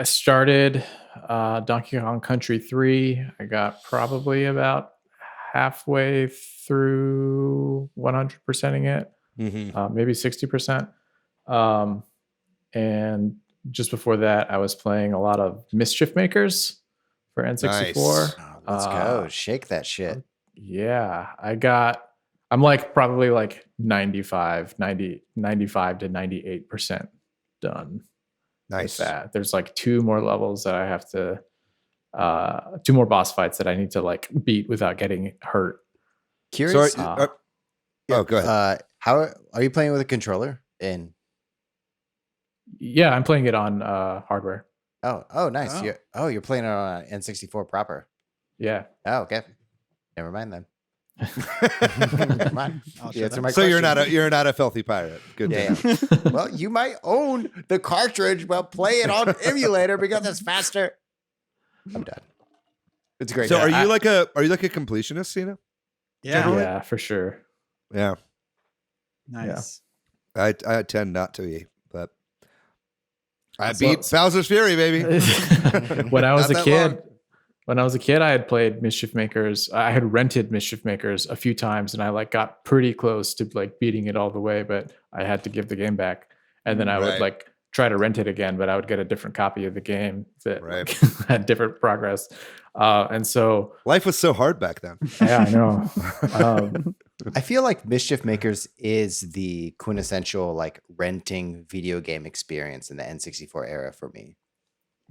started Donkey Kong Country 3. I got probably about halfway through 100%ing it, maybe 60%. And just before that, I was playing a lot of Mischief Makers for N64. Nice. Oh, let's go. Shake that shit. Yeah, I'm probably 95 to 98% done. Nice. With that. There's 2 more levels that I have to 2 more boss fights that I need to beat without getting hurt. Curious. Go ahead. How are you playing with a controller? Yeah, I'm playing it on hardware. Oh, nice. Oh. You're playing it on N64 proper. Yeah. Oh, okay. Never mind then. Never mind. Answer my So you're question. not a filthy pirate. Good. Yeah. Well, you might own the cartridge, but play it on emulator because it's faster. I'm done. It's great. So Yeah, are you like a completionist, Cina? Yeah. Yeah, for sure. Yeah. Nice. I tend not to be, but I So- beat Bowser's Fury, baby. When I was Not a that kid, long. I had played Mischief Makers. I had rented Mischief Makers a few times, and I like got pretty close to like beating it all the way, but I had to give the game back. And then I would Right. like try to rent it again, but I would get a different copy of the game that Right. like, had different progress. And so, Life was so hard back then. yeah, I know. I feel like Mischief Makers is the quintessential like renting video game experience in the N64 era for me.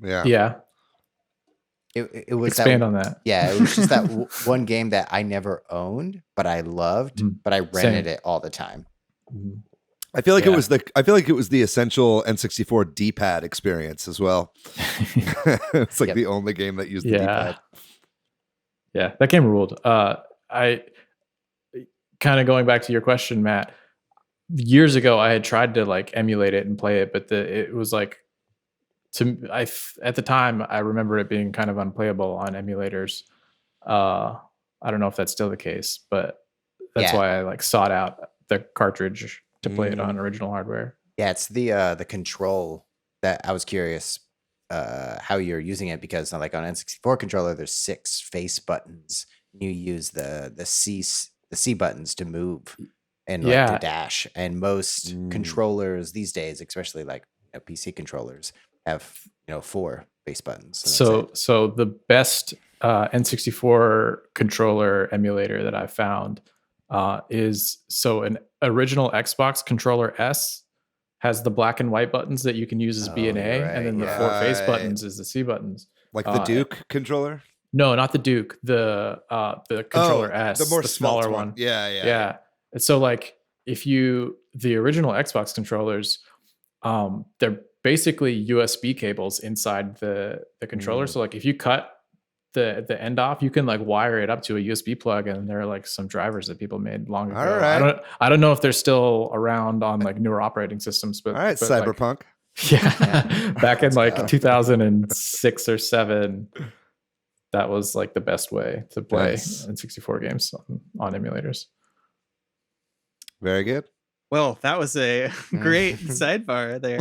Yeah. Yeah, It was expand that, on that. Yeah, it was just that one game that I never owned, but I loved, but I rented it all the time. Mhm. I feel like Yeah. it was the essential N64 D-pad experience as well. It's like Yep. the only game that used the Yeah. D-pad. Yeah, that game ruled. I kind of going back to your question, Matt. Years ago, I had tried to like emulate it and play it, but it was like at the time I remember it being kind of unplayable on emulators. I don't know if that's still the case, but that's Yeah. why I like sought out the cartridge to play it on original hardware. Yeah, it's the control that I was curious how you're using it, because like on N64 controller, there's 6 face buttons. You use the C buttons to move and like Yeah. to dash. And most controllers these days, especially like PC controllers, have 4 face buttons. and that's it. So the best N64 controller emulator that I found is an original Xbox controller S has the black and white buttons that you can use as B and A, you're right, and then the yeah. 4 face Right. buttons is the C buttons. Like the Duke controller? No, not the Duke. The controller S, the more smaller svelte one. Yeah. Yeah. And so like the original Xbox controllers, they're basically USB cables inside the controller. So like if you cut the end off, you can like wire it up to a USB plug, and there are like some drivers that people made long ago. All right. I don't know if they're still around on like newer operating systems, but All right, but, like, Cyberpunk. yeah. Back in like 2006 or 7, that was like the best way to play Nice. N64 games on emulators. Very good. Well, that was a great sidebar there.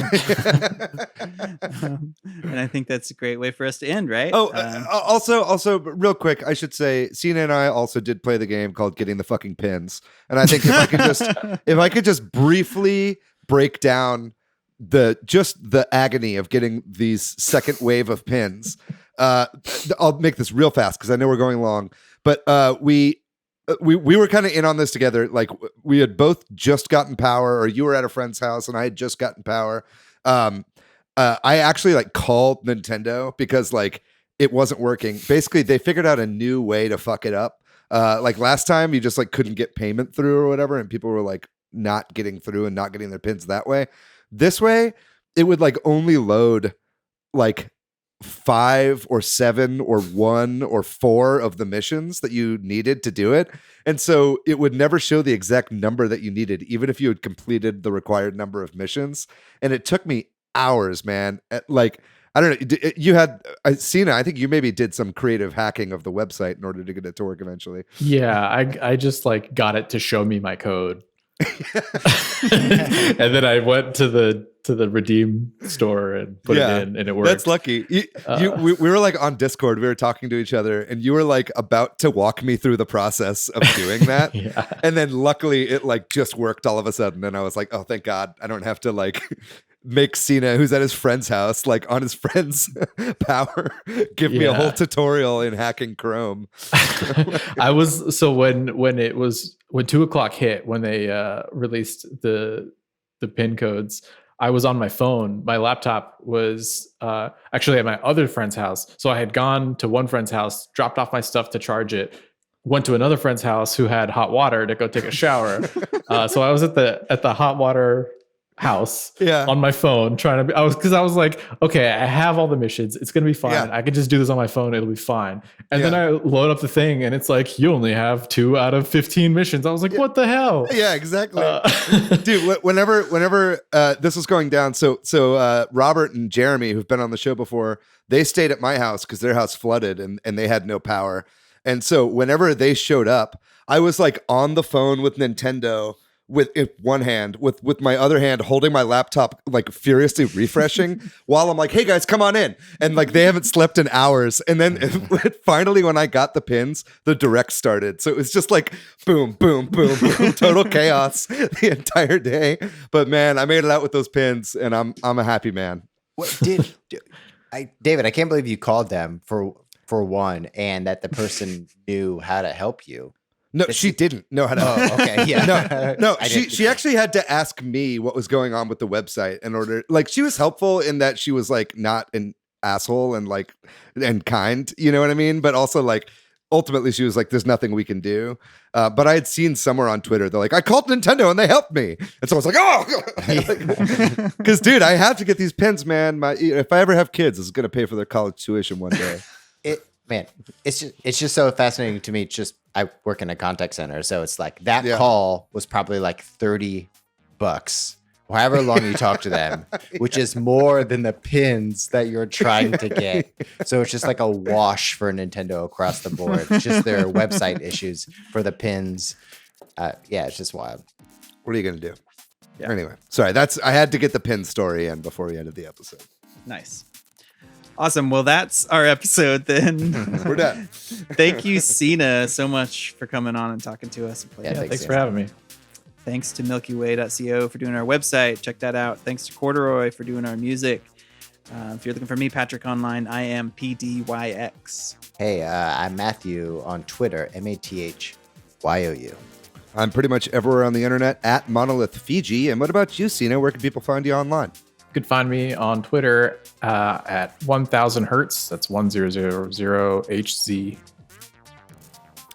And I think that's a great way for us to end, right? Oh, also, real quick, I should say, Cina and I also did play the game called Getting the Fucking Pins, and I think if I could just briefly break down the agony of getting these second wave of pins. I'll make this real fast because I know we're going long, but we were kind of in on this together. Like we had both just gotten power, or you were at a friend's house and I had just gotten power. I actually like called Nintendo because like it wasn't working. Basically, they figured out a new way to fuck it up. Like last time, you just like couldn't get payment through or whatever, and people were like not getting through and not getting their pins that way. This way, it would like only load like 5 or 7 or 1 or 4 of the missions that you needed to do it. And so it would never show the exact number that you needed, even if you had completed the required number of missions. And it took me hours, man. Like, I don't know. You had Cina, I think you maybe did some creative hacking of the website in order to get it to work eventually. Yeah, I just like got it to show me my code. And then I went to the Redeem store and put it in, and it worked. That's lucky. We were like on Discord. We were talking to each other, and you were like about to walk me through the process of doing that. Yeah. And then luckily, it like just worked all of a sudden. And I was like, oh, thank God, I don't have to like make Cina, who's at his friend's house, like on his friend's power, give me a whole tutorial in hacking Chrome. I was so when 2:00 hit, when they released the pin codes, I was on my phone. My laptop was actually at my other friend's house. So I had gone to one friend's house, dropped off my stuff to charge it, went to another friend's house who had hot water to go take a shower. So I was at the hot water house Yeah. on my phone trying to I was like, okay, I have all the missions, it's gonna be fine. Yeah. I can just do this on my phone, it'll be fine. And then Yeah. I load up the thing and it's like, you only have 2 out of 15 missions. I was like, what the hell? Yeah, exactly. Dude, whenever this was going down, so Robert and Jeremy, who've been on the show before, they stayed at my house because their house flooded and they had no power. And so whenever they showed up, I was like on the phone with Nintendo with one hand, with my other hand holding my laptop, like furiously refreshing while I'm like, hey guys, come on in. And like they haven't slept in hours. And then finally, when I got the pins, the direct started. So it was just like boom, boom, boom, boom, total chaos the entire day. But man, I made it out with those pins and I'm a happy man. What David, I can't believe you called them for one, and that the person knew how to help you. No, she didn't know how to. Oh, okay. Yeah. No. She actually had to ask me what was going on with the website in order. Like, she was helpful in that she was like not an asshole and kind. You know what I mean? But also like ultimately she was like, "There's nothing we can do." But I had seen somewhere on Twitter they're like, "I called Nintendo and they helped me," and so I was like, "Oh," because dude, I have to get these pins, man. If I ever have kids, this is gonna pay for their college tuition one day. It's just so fascinating to me. It's just, I work in a contact center, so it's like that call was probably like $30, however long you talk to them, which is more than the pins that you're trying to get. So it's just like a wash for Nintendo across the board. It's just their website issues for the pins. It's just wild. What are you gonna do? Yeah. Anyway, sorry. I had to get the pin story in before we ended the episode. Nice. Awesome. Well, that's our episode then. We're done. Thank you, Cina, so much for coming on and talking to us. Thanks for having me. Thanks to milkyway.co for doing our website. Check that out. Thanks to Corduroy for doing our music. If you're looking for me, Patrick, online, I am PDYX. Hey, I'm Matthew on Twitter, MATHYOU. I'm pretty much everywhere on the internet at Monolith Fiji. And what about you, Cina? Where can people find you online? You can find me on Twitter at 1000 Hertz. That's 1000HZ.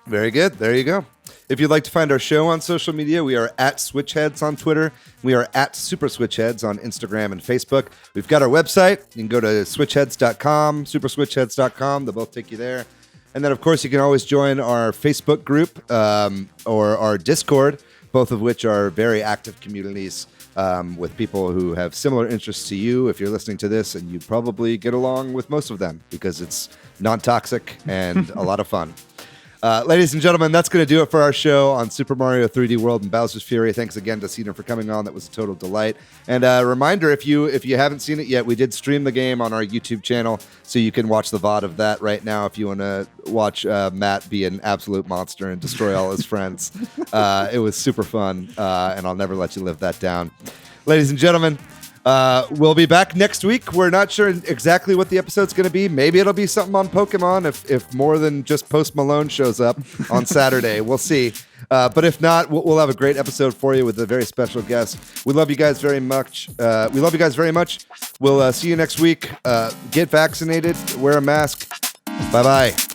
Very good. There you go. If you'd like to find our show on social media, we are at Switch Headz on Twitter. We are at Super Switch Headz on Instagram and Facebook. We've got our website. You can go to switchheadz.com, superswitchheadz.com. They'll both take you there. And then, of course, you can always join our Facebook group or our Discord, both of which are very active communities with people who have similar interests to you. If you're listening to this, and you probably get along with most of them because it's non-toxic and a lot of fun. Ladies and gentlemen, that's going to do it for our show on Super Mario 3D World and Bowser's Fury. Thanks again to Cina for coming on. That was a total delight. And a reminder, if you haven't seen it yet, we did stream the game on our YouTube channel, so you can watch the VOD of that right now if you want to watch Matt be an absolute monster and destroy all his friends. It was super fun, and I'll never let you live that down. Ladies and gentlemen, we'll be back next week. We're not sure exactly what the episode's going to be. Maybe it'll be something on Pokemon if more than just Post Malone shows up on Saturday. We'll see. But if not, we'll have a great episode for you with a very special guest. We love you guys very much. We'll see you next week. Get vaccinated. Wear a mask. Bye-bye.